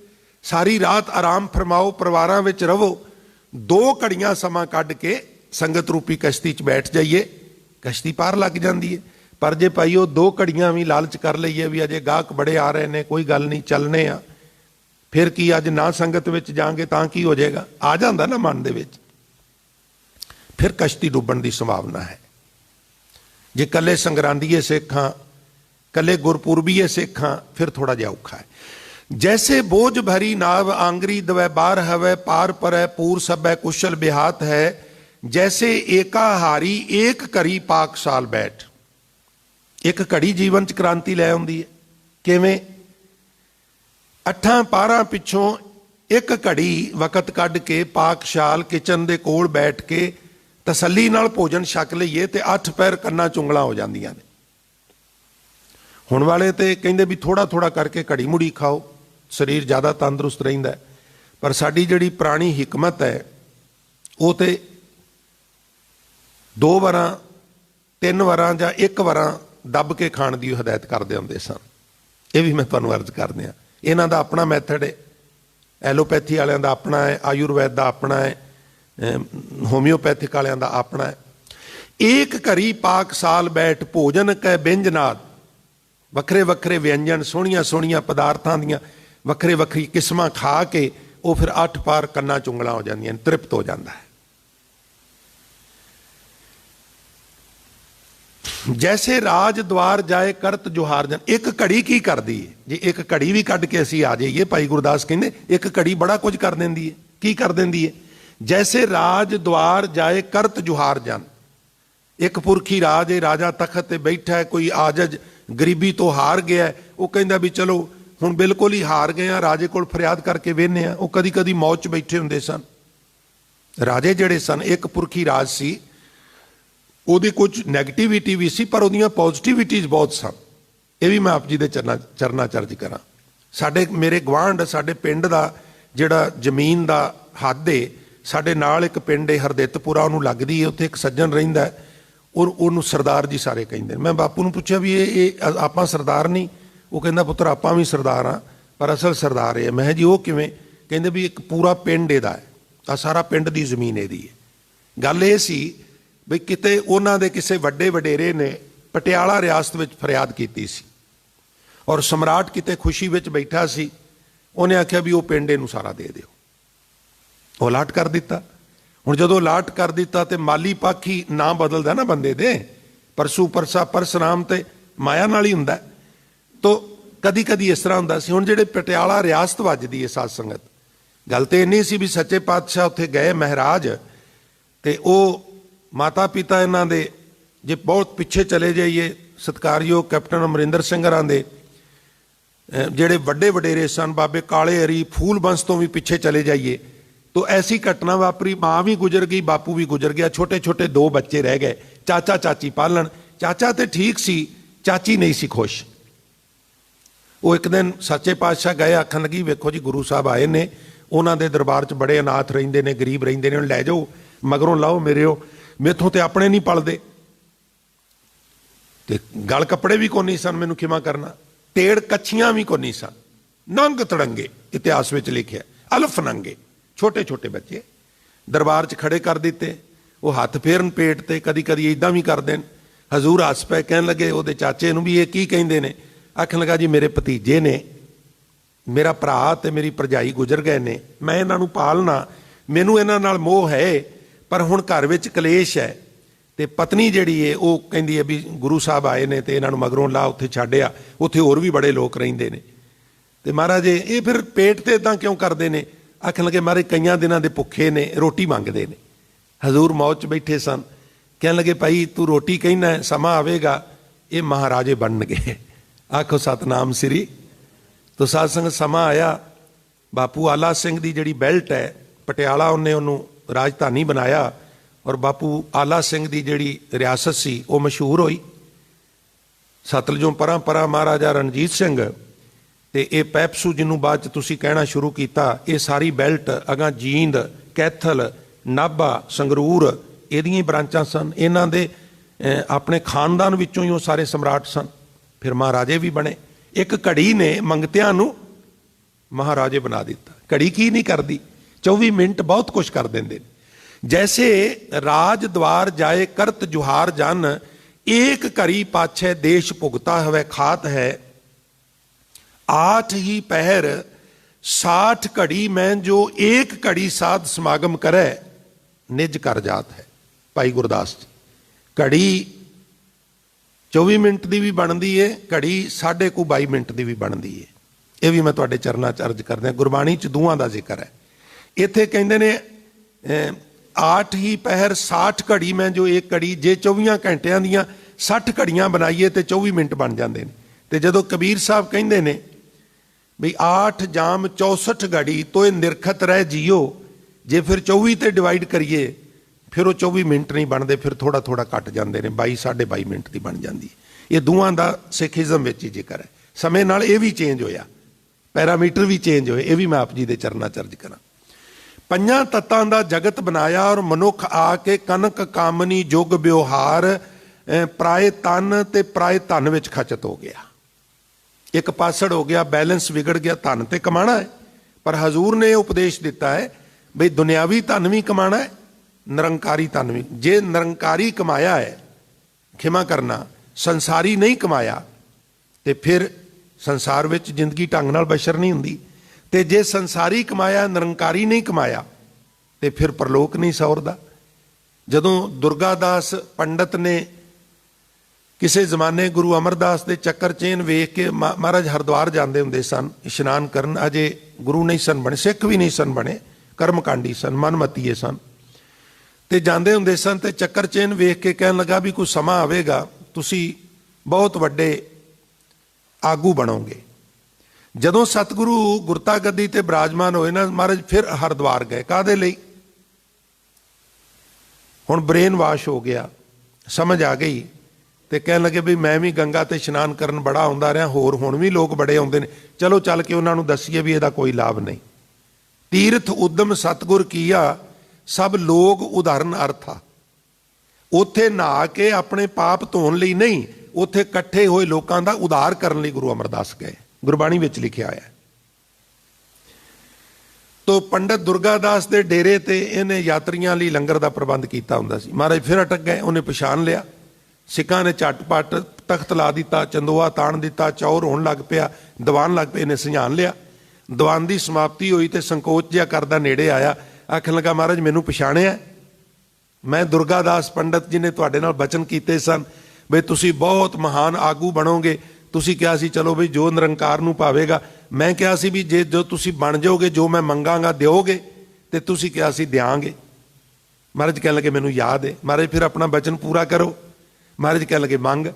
सारी रात आराम फरमाओ, परिवारां विच रवो, 2 घड़ियां समा कढ के संगत रूपी कश्ती च बैठ जाइए, कश्ती पार लग जाती है। पर जे भाई वो 2 घड़ियां भी लालच कर लईए भी अजे गाहक बड़े आ रहे हैं, कोई गल नहीं चलने आ, फिर की अज ना संगत विच जांगे तां की हो जाएगा, आ जाता ना मन दे विच, फिर कश्ती डुबण की संभावना है। जे कले संगरांदीए सिख हाँ, कले गुरपुरबीए सिख हाँ, फिर थोड़ा जिहा औखा है। जैसे बोझ भरी नाव आंगरी दवै बार हवै, पार परै पूर सबै कुशल बिहात है। जैसे एकाहारी एक करी पाकशाल बैठ। एक घड़ी जीवन च क्रांति लै आउंदी है। किवें? 8 पारां पिछों एक घड़ी वकत कढ के पाकशाल किचन दे कोल बैठ के तसल्ली नाल भोजन छक लईए ते 8 पैर कन्नां चुंगलां हो जांदियां ने। हुण वाले ते कहिंदे भी थोड़ा थोड़ा करके घड़ी मुड़ी खाओ, शरीर ज़्यादा तंदुरुस्त रहिंदा है। पर साडी जिहड़ी पुरानी हिकमत है वो तो 2 वारां 3 वारां जां 1 वारां दब के खाण की हदायत करते होंदे सन। ये भी मैं तुहानूं अर्ज कर दियां, इन्हां दा अपना मैथड है, एलोपैथी वालियां दा अपना है, आयुर्वैद दा अपना है, होम्योपैथिक वालियां दा अपना है। एक घरी पाकशाल बैठ भोजन कै व्यंजनाद। वखरे वखरे व्यंजन सोहणियां सोहणियां पदार्थां दियां वखरे वखरी किस्मां खा के वो फिर 8 पार कन्नां चुंगलां हो जांदियां, तृप्त हो जाता है। जैसे राज द्वार जाए करत जुहार जन। एक घड़ी की करदी है? जे एक घड़ी भी कढ के असीं आ जाइए, भाई गुरदास कहते एक घड़ी बड़ा कुछ कर देंदी है। की कर देंदी है? जैसे राज द्वार जाए करत जुहार जन। एक पुरखी राज है, राजा तखत ते बैठा है, कोई आजज गरीबी तो हार गया है, वो कहता भी चलो हुण बिल्कुल ही हार गए हैं, राजे कोल फरियाद करके वेहने आ। वो कदी कदी मौत च बैठे हुंदे सन। राजे जिहड़े सन, एक पुरखी राज सी, ਉਹਦੀ कुछ नैगेटिविटी भी सी पर ਉਹਦੀਆਂ पॉजिटिविटीज़ बहुत सन। ये भी मैं आप जी ਦੇ ਚਰਨਾਂ ਚਰਜ ਕਰਾਂ। ਸਾਡੇ ਮੇਰੇ ਗਵਾਂਢ ਸਾਡੇ ਪਿੰਡ ਦਾ ਜਿਹੜਾ ਜ਼ਮੀਨ ਦਾ ਹੱਦ ਏ, ਸਾਡੇ ਨਾਲ ਇੱਕ ਪਿੰਡ ਏ ਹਰਦਿੱਤਪੁਰਾ, ਉਹਨੂੰ ਲੱਗਦੀ ਹੈ, ਉੱਥੇ ਇੱਕ ਸੱਜਣ ਰਹਿੰਦਾ ਹੈ, ਉਹਨੂੰ ਸਰਦਾਰ ਜੀ ਸਾਰੇ ਕਹਿੰਦੇ ਨੇ। ਮੈਂ ਬਾਪੂ ਨੂੰ ਪੁੱਛਿਆ ਵੀ ਇਹ ਆਪਾਂ ਸਰਦਾਰ ਨਹੀਂ? ਉਹ ਕਹਿੰਦਾ ਪੁੱਤਰ ਆਪਾਂ ਵੀ ਸਰਦਾਰ ਹਾਂ, ਪਰ ਅਸਲ ਸਰਦਾਰ ਇਹ ਹੈ। ਮੈਂ ਜੀ ਉਹ ਕਿਵੇਂ? ਕਹਿੰਦੇ ਵੀ ਇੱਕ ਪੂਰਾ ਪਿੰਡ ਇਹਦਾ ਹੈ, ਆ ਸਾਰਾ ਪਿੰਡ ਦੀ ਜ਼ਮੀਨ ਇਹਦੀ ਹੈ। ਗੱਲ ਇਹ ਸੀ ਵੀ ਕਿਤੇ ਉਹਨਾਂ ਦੇ ਕਿਸੇ ਵੱਡੇ ਵਡੇਰੇ ਨੇ ਪਟਿਆਲਾ ਰਿਆਸਤ ਵਿੱਚ ਫਰਿਆਦ ਕੀਤੀ ਸੀ, ਔਰ ਸਮਰਾਟ ਕਿਤੇ ਖੁਸ਼ੀ ਵਿੱਚ ਬੈਠਾ ਸੀ, ਉਹਨੇ ਆਖਿਆ ਵੀ ਉਹ ਪਿੰਡ ਇਹਨੂੰ ਸਾਰਾ ਦੇ ਦਿਓ। ਉਹ ਅਲਾਟ ਕਰ ਦਿੱਤਾ। ਹੁਣ ਜਦੋਂ ਅਲਾਟ ਕਰ ਦਿੱਤਾ ਤੇ ਮਾਲੀ ਪੱਖ ਹੀ ਨਾਂ ਬਦਲਦਾ ਨਾ ਬੰਦੇ ਦੇ, ਪਰਸੂ ਪਰਸਾ ਪਰਸਰਾਮ ਤੇ ਮਾਇਆ ਨਾਲ ਹੀ ਹੁੰਦਾ। ਤੋ ਕਦੀ ਕਦੀ ਇਸ ਤਰ੍ਹਾਂ ਹੁੰਦਾ ਸੀ। ਹੁਣ ਜਿਹੜੇ ਪਟਿਆਲਾ ਰਿਆਸਤ ਵੱਜਦੀ ਹੈ ਸਾਧ ਸੰਗਤ, ਗੱਲ ਤੇ ਇੰਨੀ ਸੀ ਵੀ ਸੱਚੇ ਪਾਤਸ਼ਾਹ ਉੱਥੇ ਗਏ ਮਹਾਰਾਜ, ਤੇ ਉਹ ਮਾਤਾ ਪਿਤਾ ਇਹਨਾਂ ਦੇ ਜੇ ਬਹੁਤ ਪਿੱਛੇ ਚਲੇ ਜਾਈਏ, ਸਤਿਕਾਰਯੋਗ ਕੈਪਟਨ ਅਮਰਿੰਦਰ ਸਿੰਘ ਹਰਾਂ ਦੇ ਜਿਹੜੇ ਵੱਡੇ ਵਡੇਰੇ ਸਨ, ਬਾਬੇ ਕਾਲੇ ਹਰੀ ਫੂਲ ਬੰਸ ਤੋਂ ਵੀ ਪਿੱਛੇ ਚਲੇ ਜਾਈਏ, तो ऐसी घटना वापरी। माँ भी गुजर गई, बापू भी गुजर गया, छोटे छोटे 2 बच्चे रह गए, चाचा चाची पालन। चाचा तो ठीक सी, चाची नहीं सी खुश। वो एक दिन सच्चे पातशाह गए, आखन लगी वेखो जी गुरु साहब आए ने, उन्होंने दरबार च बड़े अनाथ रहिंदे ने, गरीब रहिंदे ने, लै जाओ मगरों लाओ मेरे, मेथों तो अपने नहीं पलदे, ते गल कपड़े भी कोनी सन, मैनूं खिमा करना, तेड़ कच्छियां भी कोनी सन, नंग तड़ंगे इतिहास में लिखिया, अलफ नंगे छोटे छोटे बच्चे दरबार च खड़े कर दिते। वो हथ फेरन पेट ते, कदी कदी इदां भी कर देन। हजूर हस पे, कहन लगे वो चाचे नूं भी ये की कहिंदे ने? आखन लगा जी मेरे भतीजे ने मेरा भरा ते मेरी भरजाई गुजर गए ने, मैं इन्हां नूं पालना, मैनूं इन्हां नाल मोह है, पर हुण घर विच कलेश है। ते पत्नी जिहड़ी है वो कहंदी है भी गुरु साहब आए ने ते इन्हां नूं मगरों ला उत्थे छड्डिया, उत्थे होर भी बड़े लोग रहिंदे ने। ते महाराज ये फिर पेट ते इदां क्यों करदे ने? आखण लगे महाराज कईयां दिनां दे भुखे ने, रोटी मंगदे ने। हजूर मौज च बैठे सन, कहण लगे भाई तू रोटी कहना है, समा आवेगा ये महाराजे बनणगे। आखो सतनाम श्री। तो साध संगत समा आया, बापू आला सिंह दी जिहड़ी बेल्ट है पटियाला उन्हें उन्होंने राजधानी बनाया, और बापू आला सिंह दी जिहड़ी रियासत सी वो मशहूर होई। सतलजों परां परां महाराजा रणजीत सिंह ते ये पैपसू जिन्हों बाद च तुसीं कहना शुरू किया, ये सारी बेल्ट अगां जींद, कैथल, नाभा, संगरूर इहदियां ब्रांचां सन। इन्हां दे अपने खानदान विचों ही वो सारे सम्राट सन, फिर महाराजे भी बने। एक घड़ी ने मंगतियां नूं महाराजे बना दिता। घड़ी की नहीं करदी, 24 मिनट बहुत कुछ कर देंदे। जैसे राज द्वार जाए करत जुहार जन, एक घड़ी पाछे देश भुगता हवे खात है, 8 ही पहर 60 घड़ी में जो एक घड़ी साध समागम करे, निज कर जात है। भाई गुरदास जी, घड़ी 24 मिनट की भी बनती है, घड़ी 22.5 मिनट की भी बनती है। ये भी मैं तुहाडे चरनां च अर्ज करदा। गुरबाणी च दूहां दा जिक्र है। इत्थे कहंदे ने 8 ही पहर 60 घड़ी में जो एक घड़ी, जे 24 घंटियां दियां 60 घड़ियां बनाईए तो 24 मिनट बन जाते हैं। तो जदों कबीर साहब कहंदे ने भी 8 जाम 64 घड़ी तो ये निरखत रह जियो, जे फिर 24 ते डिवाइड करिए फिर वो 24 मिनट नहीं बनते, फिर थोड़ा थोड़ा घट जाते हैं, 22 22.5 मिनट की बन जाती है। ये दूहां दा सिखिज़म विच ही जिक्र है। समय नाल ये भी चेंज होया, पैरामीटर भी चेंज होए। ये भी मैं आप जी दे चरनां च अर्ज करां। 5 तत्तां दा जगत बनाया, और मनुख आके कनक कामनी जुग व्यवहार, पराए तन ते पराए धन विच खचत हो गया। एक पासड़ हो गया, बैलेंस बिगड़ गया। धन ते कमाना है, पर हजूर ने उपदेश दिता है बई दुनियावी धन भी कमाना है, निरंकारी धन भी। जे निरंकारी कमाया है, खिमा करना, संसारी नहीं कमाया, तो फिर संसार विच जिंदगी ढंग नाल बशर नहीं हुंदी। ते जे संसारी कमाया, निरंकारी नहीं कमाया, तो फिर परलोक नहीं सौरदा। जदों दुर्गादास पंडित ने किसी जमाने गुरु अमरदास के चक्कर चेन वेख के महाराज हरिद्वार जाते होंदे सन इशनान करन, अजे गुरु नहीं सन बने, सिख भी नहीं सन बने, कर्मकांडी सन, मनमतीए सन। तो जाते होंदे सन ते चक्कर चेन वेख के कहन लगा भी कोई समा आवेगा, तुसी बहुत वड्डे आगू बनोगे। जदों सतगुरु गुरता गद्दी ते विराजमान होए ना महाराज, फिर हरिद्वार गए। काहदे लई? हुण ब्रेन वाश हो गया, समझ आ गई, तो कह लगे भी मैं भी गंगा ते इशनान करन बड़ा आउंदा रहा, होर हुण भी लोग बड़े आउंदे ने, चलो चल के उन्हां नूं दसीए भी इहदा कोई लाभ नहीं। तीर्थ उद्यम सतगुर कीया, सब लोग उदाहरण अर्था। उत्थे नहा के अपने पाप धोण लई नहीं, उत्थे इकट्ठे होए लोकां दा उधार करन लई गुरु अमरदास गए। गुरबाणी विच लिखिया होया है। तो पंडित दुर्गादास दे डेरे ते इन्हें यात्रियों लई लंगर दा प्रबंध कीता हुंदा सी। महाराज फिर अटक गए, उन्हें पछाण लिया। सिखां ने झटपट तख्त ला दिता, चंदोआ ताण दिता, चौर होण लग पिया, दीवान लग पे, इन्हें संझान लिया। दीवान की समाप्ति हुई तो संकोच जिहा करदा नेड़े आया, आखन लगा महाराज मैनूं पछाणिआ? मैं दुर्गादास पंडित जी ने तुहाडे नाल बचन कीते सन बई तुसीं बहुत महान आगू बनोगे। तुसीं कहा सी चलो बई जो निरंकार नूं भावेगा। मैं कहा सी भी जे जो तुसीं बन जाओगे, जो मैं मंगांगा दिओगे, तो तुसीं कहा सी देंगे। महाराज कह लगे मैनूं याद है। महाराज फिर अपना बचन पूरा करो। महाराज कह लगे मंग।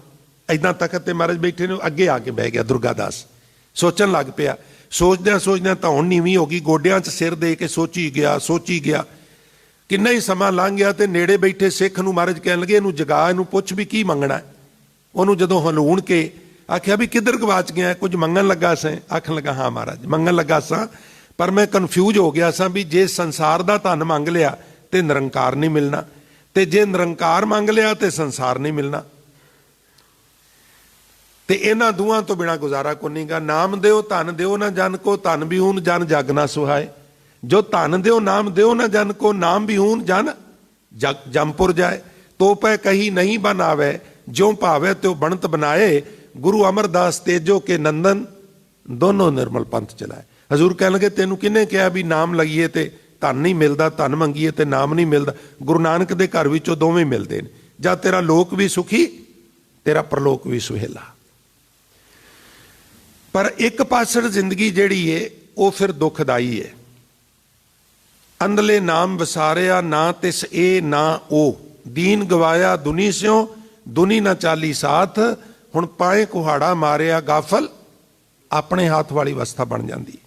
इदां तखत ते महाराज बैठे ने, अगे आके बह गया दुर्गादास। सोचन लग पिया, सोचद्या सोचद्या धौण नीवीं हो गई, गोडियां 'च सिर दे के सोची गया। किन्ना ही समा लंघ गया तो नेड़े बैठे सिख नूं महाराज कहन लगे इहनूं जगा, इहनूं पुछ भी की मंगना है। उहनूं जदों हलूण के आख्या भी किधर गवाच गया, कुछ मंगन लगा सा? आखन लगा हाँ महाराज मंगन लगा सा, पर मैं कन्फ्यूज हो गया सा भी जे संसार दा धन मंग लिया तो निरंकार नहीं मिलना, तो जे निरंकार मंग लिया तो संसार नहीं मिलना। तो इन्हां दूहां तो बिना गुजारा को नहीं गा। नाम दिओ धन दिओ ना जन को, धन भी हून जन जग ना सुहाए। जो धन दिओ नाम दिओ ना जन को, नाम भी हून जन जग जमपुर जाए। तो पै कही नहीं बनावे, ज्यों भावे त्यो बनत बनाए। गुरु अमरदास तेजो के नंदन, ਦੋਨੋਂ ਨਿਰਮਲ ਪੰਥ ਚਲਾਏ। ਹਜ਼ੂਰ ਕਹਿਣ ਲੱਗੇ ਤੈਨੂੰ ਕਿਹਨੇ ਕਿਹਾ ਵੀ ਨਾਮ ਲਈਏ ਤੇ ਧਨ ਨਹੀਂ ਮਿਲਦਾ, ਧਨ ਮੰਗੀਏ ਤੇ ਨਾਮ ਨਹੀਂ ਮਿਲਦਾ। ਗੁਰੂ ਨਾਨਕ ਦੇ ਘਰ ਵਿੱਚੋਂ ਦੋਵੇਂ ਮਿਲਦੇ ਨੇ। ਜਾਂ ਤੇਰਾ ਲੋਕ ਵੀ ਸੁਖੀ, ਤੇਰਾ ਪਰਲੋਕ ਵੀ ਸੁਹੇਲਾ। ਪਰ ਇੱਕ ਪਾਸੜ ਜ਼ਿੰਦਗੀ ਜਿਹੜੀ ਏ ਉਹ ਫਿਰ ਦੁਖਦਾਈ ਹੈ। ਅੰਧਲੇ ਨਾਮ ਵਿਸਾਰਿਆ ਨਾ ਤਿਸ ਇਹ ਨਾ ਉਹ, ਦੀਨ ਗਵਾਇਆ ਦੁਨੀ ਸਿਓ ਦੁਨੀ ਨਾ ਚਾਲੀ ਸਾਥ। ਹੁਣ ਪਾਏ ਕੁਹਾੜਾ ਮਾਰਿਆ ਗਾਫਲ, ਆਪਣੇ ਹੱਥ ਵਾਲੀ ਅਵਸਥਾ ਬਣ ਜਾਂਦੀ।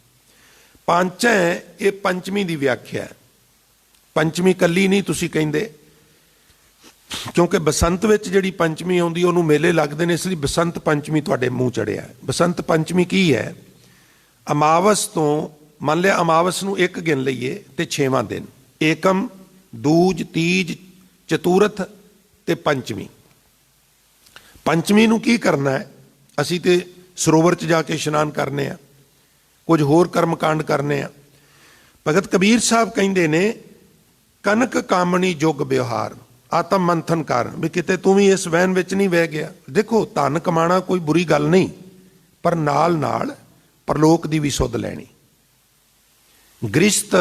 ਪੰਚੈ ਇਹ ਪੰਚਮੀ ਦੀ ਵਿਆਖਿਆ ਹੈ। ਪੰਚਮੀ ਕੱਲੀ ਨਹੀਂ ਤੁਸੀਂ ਕਹਿੰਦੇ, ਕਿਉਂਕਿ ਬਸੰਤ ਵਿੱਚ ਜਿਹੜੀ ਪੰਚਮੀ ਆਉਂਦੀ ਉਹਨੂੰ ਮੇਲੇ ਲੱਗਦੇ ਨੇ, ਇਸ ਲਈ ਬਸੰਤ ਪੰਚਮੀ ਤੁਹਾਡੇ ਮੂੰਹ ਚੜਿਆ। ਬਸੰਤ ਪੰਚਮੀ ਕੀ ਹੈ? ਅਮਾਵਸ ਤੋਂ, ਮੰਨ ਲਿਆ ਅਮਾਵਸ ਨੂੰ ਇੱਕ ਗਿਣ ਲਈਏ ਤੇ 6ਵਾਂ ਦਿਨ, ਏਕਮ, ਦੂਜ, ਤੀਜ, ਚਤੁਰਥ ਤੇ ਪੰਚਮੀ। ਪੰਚਮੀ ਨੂੰ ਕੀ ਕਰਨਾ ਹੈ? ਅਸੀਂ ਤੇ ਸਰੋਵਰ 'ਚ ਜਾ ਕੇ ਇਸ਼ਨਾਨ ਕਰਨੇ ਆ, ਕੁਝ ਹੋਰ ਕਰਮ ਕਾਂਡ ਕਰਨੇ ਆ। ਭਗਤ ਕਬੀਰ ਸਾਹਿਬ ਕਹਿੰਦੇ ਨੇ ਕਨਕ ਕਾਮਣੀ ਜੁਗ ਵਿਵਹਾਰ, ਆਤਮ ਮੰਥਨ ਕਰ, ਵੀ ਕਿਤੇ ਤੂੰ ਵੀ ਇਸ ਵਹਿਣ ਵਿੱਚ ਨਹੀਂ ਵਹਿ ਗਿਆ। ਦੇਖੋ ਧਨ ਕਮਾਣਾ ਕੋਈ ਬੁਰੀ ਗੱਲ ਨਹੀਂ, ਪਰ ਨਾਲ ਨਾਲ ਪਰਲੋਕ ਦੀ ਵੀ ਸੁੱਧ ਲੈਣੀ। ਗ੍ਰਿਸ਼ਤ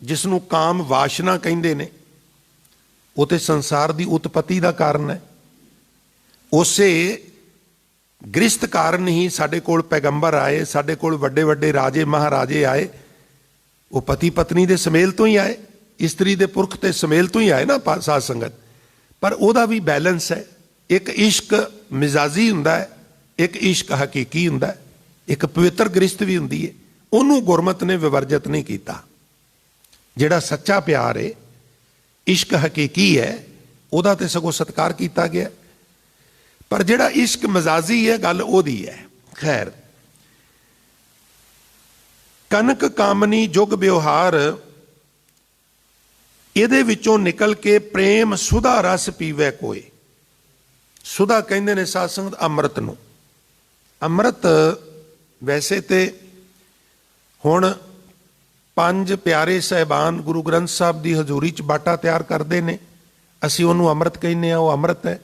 ਜਿਸ ਨੂੰ ਕਾਮ ਵਾਸ਼ਨਾ ਕਹਿੰਦੇ ਨੇ, ਉਹ ਤੇ ਸੰਸਾਰ ਦੀ ਉਤਪਤੀ ਦਾ ਕਾਰਨ ਹੈ। ਉਸੇ ਗ੍ਰਿਸ਼ਤ ਕਾਰਨ ਹੀ ਸਾਡੇ ਕੋਲ ਪੈਗੰਬਰ ਆਏ, ਸਾਡੇ ਕੋਲ ਵੱਡੇ ਵੱਡੇ ਰਾਜੇ ਮਹਾਰਾਜੇ ਆਏ। ਉਹ ਪਤੀ ਪਤਨੀ ਦੇ ਸਮੇਲ ਤੋਂ ਹੀ ਆਏ, ਇਸਤਰੀ ਦੇ ਪੁਰਖ ਤੇ ਸਮੇਲ ਤੋਂ ਹੀ ਆਏ ਨਾ ਸਾਧ ਸੰਗਤ। ਪਰ ਉਹਦਾ ਵੀ ਬੈਲੈਂਸ ਹੈ। ਇੱਕ ਇਸ਼ਕ ਮਿਜ਼ਾਜੀ ਹੁੰਦਾ ਹੈ, ਇੱਕ ਇਸ਼ਕ ਹਕੀਕੀ ਹੁੰਦਾ ਹੈ, ਇੱਕ ਪਵਿੱਤਰ ਗ੍ਰਿਸ਼ਤ ਵੀ ਹੁੰਦੀ ਹੈ। ਉਹਨੂੰ ਗੁਰਮਤ ਨੇ ਵਿਵਰਜਿਤ ਨਹੀਂ ਕੀਤਾ। ਜਿਹੜਾ ਸੱਚਾ ਪਿਆਰ ਹੈ, ਇਸ਼ਕ ਹਕੀਕੀ ਹੈ, ਉਹਦਾ ਤੇ ਸਗੋਂ ਸਤਿਕਾਰ ਕੀਤਾ ਗਿਆ। ਪਰ ਜਿਹੜਾ ਇਸ਼ਕ ਮਜ਼ਾਜੀ ਹੈ, ਗੱਲ ਉਹਦੀ ਹੈ। ਖੈਰ, ਕਨਕ ਕਾਮਨੀ ਜੁਗ ਵਿਵਹਾਰ, ਇਹਦੇ ਵਿੱਚੋਂ ਨਿਕਲ ਕੇ ਪ੍ਰੇਮ ਸੁਧਾ ਰਸ ਪੀਵੇ ਕੋਏ। ਸੁਧਾ ਕਹਿੰਦੇ ਨੇ ਸਾਧ ਸੰਗਤ ਅੰਮ੍ਰਿਤ ਨੂੰ। ਅੰਮ੍ਰਿਤ ਵੈਸੇ ਤੇ ਹੁਣ 5 ਪਿਆਰੇ ਸਾਹਿਬਾਨ ਗੁਰੂ ਗ੍ਰੰਥ ਸਾਹਿਬ ਦੀ ਹਜ਼ੂਰੀ 'ਚ ਬਾਟਾ ਤਿਆਰ ਕਰਦੇ ਨੇ, ਅਸੀਂ ਉਹਨੂੰ ਅੰਮ੍ਰਿਤ ਕਹਿੰਦੇ ਆ, ਉਹ ਅੰਮ੍ਰਿਤ ਹੈ।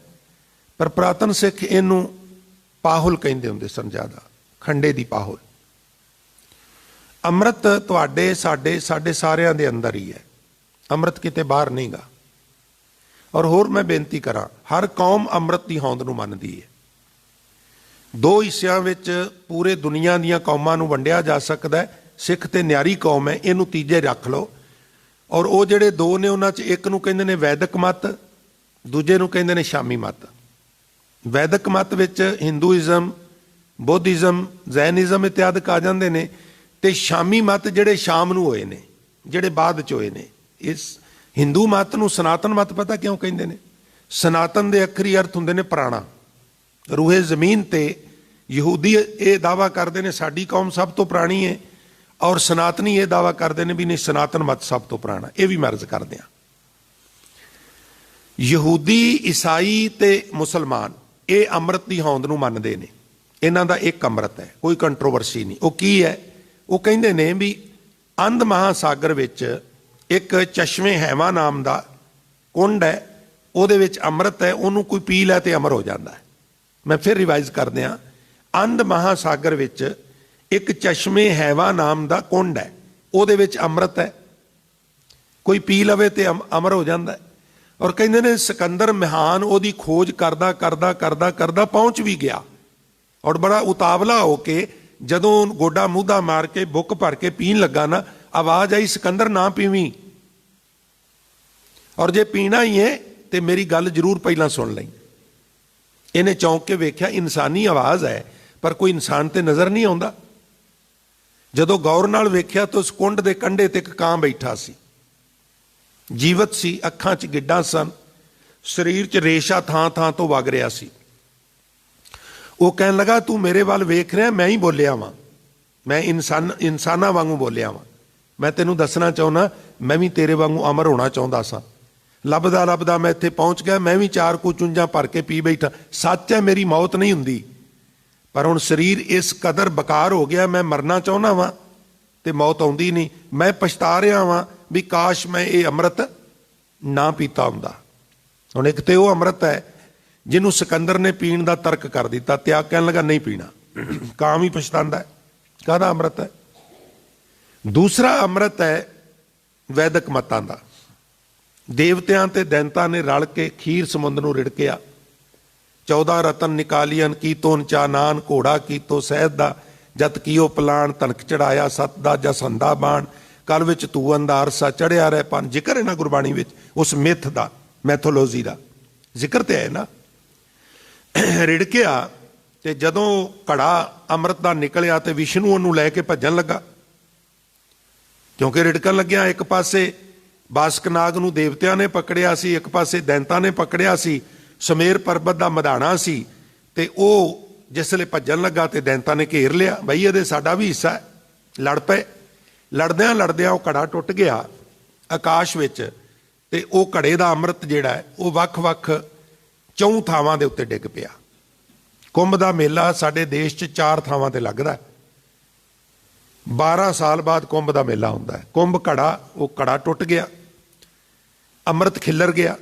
ਪਰ ਪੁਰਾਤਨ ਸਿੱਖ ਇਹਨੂੰ ਪਾਹੁਲ ਕਹਿੰਦੇ ਹੁੰਦੇ ਸਨ, ਜ਼ਿਆਦਾ ਖੰਡੇ ਦੀ ਪਾਹੁਲ। ਅੰਮ੍ਰਿਤ ਤੁਹਾਡੇ ਸਾਡੇ ਸਾਰਿਆਂ ਦੇ ਅੰਦਰ ਹੀ ਹੈ। ਅੰਮ੍ਰਿਤ ਕਿਤੇ ਬਾਹਰ ਨਹੀਂ ਗਾ। ਔਰ ਹੋਰ ਮੈਂ ਬੇਨਤੀ ਕਰਾਂ, ਹਰ ਕੌਮ ਅੰਮ੍ਰਿਤ ਦੀ ਹੋਂਦ ਨੂੰ ਮੰਨਦੀ ਹੈ। 2 ਹਿੱਸਿਆਂ ਵਿੱਚ ਪੂਰੇ ਦੁਨੀਆ ਦੀਆਂ ਕੌਮਾਂ ਨੂੰ ਵੰਡਿਆ ਜਾ ਸਕਦਾ ਹੈ। ਸਿੱਖ ਤੇ ਨਿਆਰੀ ਕੌਮ ਹੈ, ਇਹਨੂੰ ਤੀਜੇ ਰੱਖ ਲਓ। ਔਰ ਉਹ ਜਿਹੜੇ 2 ਨੇ ਉਹਨਾਂ 'ਚ ਇੱਕ ਨੂੰ ਕਹਿੰਦੇ ਨੇ ਵੈਦਿਕ ਮਤ, ਦੂਜੇ ਨੂੰ ਕਹਿੰਦੇ ਨੇ ਸ਼ਾਮੀ ਮਤ। ਵੈਦਿਕ ਮਤ ਵਿੱਚ ਹਿੰਦੂਇਜ਼ਮ, ਬੁੱਧਿਜ਼ਮ, ਜੈਨਿਜ਼ਮ ਇਤਿਆਦਿਕ ਆ ਜਾਂਦੇ ਨੇ। ਤੇ ਸ਼ਾਮੀ ਮਤ ਜਿਹੜੇ ਸ਼ਾਮ ਨੂੰ ਹੋਏ ਨੇ, ਜਿਹੜੇ ਬਾਅਦ 'ਚ ਹੋਏ ਨੇ। ਇਸ ਹਿੰਦੂ ਮਤ ਨੂੰ ਸਨਾਤਨ ਮਤ ਪਤਾ ਕਿਉਂ ਕਹਿੰਦੇ ਨੇ? ਸਨਾਤਨ ਦੇ ਅੱਖਰੀ ਅਰਥ ਹੁੰਦੇ ਨੇ ਪੁਰਾਣਾ, ਰੂਹੇ ਜ਼ਮੀਨ। ਤੇ ਯਹੂਦੀ ਇਹ ਦਾਵਾ ਕਰਦੇ ਨੇ ਸਾਡੀ ਕੌਮ ਸਭ ਤੋਂ ਪੁਰਾਣੀ ਹੈ, ਔਰ ਸਨਾਤਨੀ ਇਹ ਦਾਵਾ ਕਰਦੇ ਨੇ ਵੀ ਨਹੀਂ, ਸਨਾਤਨ ਮਤ ਸਭ ਤੋਂ ਪੁਰਾਣਾ। ਇਹ ਵੀ ਮਰਜ਼ ਕਰਦੇ ਆ। ਯਹੂਦੀ, ਈਸਾਈ ਤੇ ਮੁਸਲਮਾਨ ਇਹ ਅੰਮ੍ਰਿਤ ਦੀ ਹੋਂਦ ਨੂੰ ਮੰਨਦੇ ਨੇ। ਇਹਨਾਂ ਦਾ ਇੱਕ ਅੰਮ੍ਰਿਤ ਹੈ, ਕੋਈ ਕੰਟਰੋਵਰਸੀ ਨਹੀਂ। ਉਹ ਕੀ ਹੈ? ਉਹ ਕਹਿੰਦੇ ਨੇ ਵੀ ਅੰਧ ਮਹਾਸਾਗਰ ਵਿੱਚ ਇੱਕ ਚਸ਼ਮੇ ਹੈਵਾ ਨਾਮ ਦਾ ਕੁੰਡ ਹੈ, ਉਹਦੇ ਵਿੱਚ ਅੰਮ੍ਰਿਤ ਹੈ, ਉਹਨੂੰ ਕੋਈ ਪੀ ਲੈ ਤੇ ਅਮਰ ਹੋ ਜਾਂਦਾ ਹੈ। ਮੈਂ ਫਿਰ ਰਿਵਾਈਜ਼ ਕਰਦੇ ਹਾਂ। ਅੰਧ ਮਹਾਸਾਗਰ ਵਿੱਚ ਇੱਕ ਚਸ਼ਮੇ ਹੈਵਾ ਨਾਮ ਦਾ ਕੁੰਡ ਹੈ, ਉਹਦੇ ਵਿੱਚ ਅੰਮ੍ਰਿਤ ਹੈ, ਕੋਈ ਪੀ ਲਵੇ ਤੇ ਅਮਰ ਹੋ ਜਾਂਦਾ ਹੈ। ਔਰ ਕਹਿੰਦੇ ਨੇ ਸਿਕੰਦਰ ਮਹਾਨ ਉਹਦੀ ਖੋਜ ਕਰਦਾ ਕਰਦਾ ਕਰਦਾ ਕਰਦਾ ਪਹੁੰਚ ਵੀ ਗਿਆ। ਔਰ ਬੜਾ ਉਤਾਵਲਾ ਹੋ ਕੇ ਜਦੋਂ ਗੋਡਾ ਮੂਧਾ ਮਾਰ ਕੇ ਬੁੱਕ ਭਰ ਕੇ ਪੀਣ ਲੱਗਾ ਨਾ, ਆਵਾਜ਼ ਆਈ ਸਿਕੰਦਰ ਨਾ ਪੀਵੀਂ, ਔਰ ਜੇ ਪੀਣਾ ਹੀ ਹੈ ਤੇ ਮੇਰੀ ਗੱਲ ਜ਼ਰੂਰ ਪਹਿਲਾਂ ਸੁਣ ਲਈ। ਇਹਨੇ ਚੌਂਕ ਕੇ ਵੇਖਿਆ, ਇਨਸਾਨੀ ਆਵਾਜ਼ ਹੈ ਪਰ ਕੋਈ ਇਨਸਾਨ ਤੇ ਨਜ਼ਰ ਨਹੀਂ ਆਉਂਦਾ। ਜਦੋਂ ਗੌਰ ਨਾਲ ਵੇਖਿਆ ਤਾਂ ਉਸ ਕੁੰਡ ਦੇ ਕੰਢੇ ਤੇ ਇੱਕ ਕਾਂ ਬੈਠਾ ਸੀ, ਜੀਵਤ ਸੀ, ਅੱਖਾਂ 'ਚ ਗਿੱਡਾਂ ਸਨ, ਸਰੀਰ 'ਚ ਰੇਸ਼ਾ ਥਾਂ ਥਾਂ ਤੋਂ ਵਗ ਰਿਹਾ ਸੀ। ਉਹ ਕਹਿਣ ਲੱਗਾ ਤੂੰ ਮੇਰੇ ਵੱਲ ਵੇਖ ਰਿਹਾ, ਮੈਂ ਹੀ ਬੋਲਿਆ ਵਾਂ, ਮੈਂ ਇਨਸਾਨਾਂ ਵਾਂਗੂ ਬੋਲਿਆ ਵਾਂ। ਮੈਂ ਤੈਨੂੰ ਦੱਸਣਾ ਚਾਹੁੰਦਾ, ਮੈਂ ਵੀ ਤੇਰੇ ਵਾਂਗੂ ਅਮਰ ਹੋਣਾ ਚਾਹੁੰਦਾ ਸਾਂ। ਲੱਭਦਾ ਲੱਭਦਾ ਮੈਂ ਇੱਥੇ ਪਹੁੰਚ ਗਿਆ, ਮੈਂ ਵੀ 4 ਕੁ ਚੁੰਝਾਂ ਭਰ ਕੇ ਪੀ ਬੈਠਾ। ਸੱਚ ਹੈ ਮੇਰੀ ਮੌਤ ਨਹੀਂ ਹੁੰਦੀ, ਪਰ ਹੁਣ ਸਰੀਰ ਇਸ ਕਦਰ ਬਕਾਰ ਹੋ ਗਿਆ, ਮੈਂ ਮਰਨਾ ਚਾਹੁੰਦਾ ਵਾਂ ਤੇ ਮੌਤ ਆਉਂਦੀ ਨਹੀਂ। ਮੈਂ ਪਛਤਾ ਰਿਹਾ ਵਾਂ ਵੀ ਕਾਸ਼ ਮੈਂ ਇਹ ਅੰਮ੍ਰਿਤ ਨਾ ਪੀਤਾ ਹੁੰਦਾ। ਹੁਣ ਇੱਕ ਤੇ ਉਹ ਅੰਮ੍ਰਿਤ ਹੈ ਜਿਹਨੂੰ ਸਿਕੰਦਰ ਨੇ ਪੀਣ ਦਾ ਤਰਕ ਕਰ ਦਿੱਤਾ, ਤਿਆਗ ਕਹਿਣ ਲੱਗਾ ਨਹੀਂ ਪੀਣਾ, ਕਾਂ ਵੀ ਪਛਤਾਉਂਦਾ ਹੈ। काहदा अमृत है? दूसरा अमृत है वैदिक मतां दा। देवतियां ते दैंतां ने रल के खीर समुंद नूं रिड़किया, 14 रतन निकालियन की तो चानान, घोड़ा की तो सहद दा, जत कीओ पलाण, तनक चढ़ाया सत दा, जसंदा बाण, कल विच तू अंधार सा चढ़िया रह पन। जिक्र है ना गुरबाणी विच उस मिथ दा, मैथोलॉजी दा जिक्र ते है ना। रिड़किया ते जदों घड़ा अमृत दा निकलिया ते विष्णु उहनूं लै के भजन लगा, क्योंकि रिड़कन लग्या एक पासे बासक नाग नूं देवतियां ने पकड़िया सी, एक पासे दैंतां ने पकड़िया सी, सुमेर पर्बत दा मधाना सी, ते ओह जिसले भजन लगा ते दैंतां ने घेर लिया, बई इहदे साडा भी हिस्सा है। लड़ पे, लड़दियां लड़दियां ओह घड़ा टुट गया आकाश विच, ते ओह घड़े दा अमृत जिहड़ा है ओह वख-वख 4 ਥਾਵਾਂ ਦੇ ਉੱਤੇ ਡਿੱग ਪਿਆ। कुंभ ਦਾ ਮੇਲਾ ਸਾਡੇ ਦੇਸ਼ 'ਚ 4 ਥਾਵਾਂ ਤੇ ਲੱਗਦਾ। 12 ਸਾਲ ਬਾਅਦ ਕੁੰਭ ਦਾ ਮੇਲਾ ਹੁੰਦਾ ਹੈ। ਕੁੰਭ ਘੜਾ, ਉਹ ਘੜਾ ਟੁੱਟ ਗਿਆ, ਅੰਮ੍ਰਿਤ ਖਿੱਲਰ ਗਿਆ।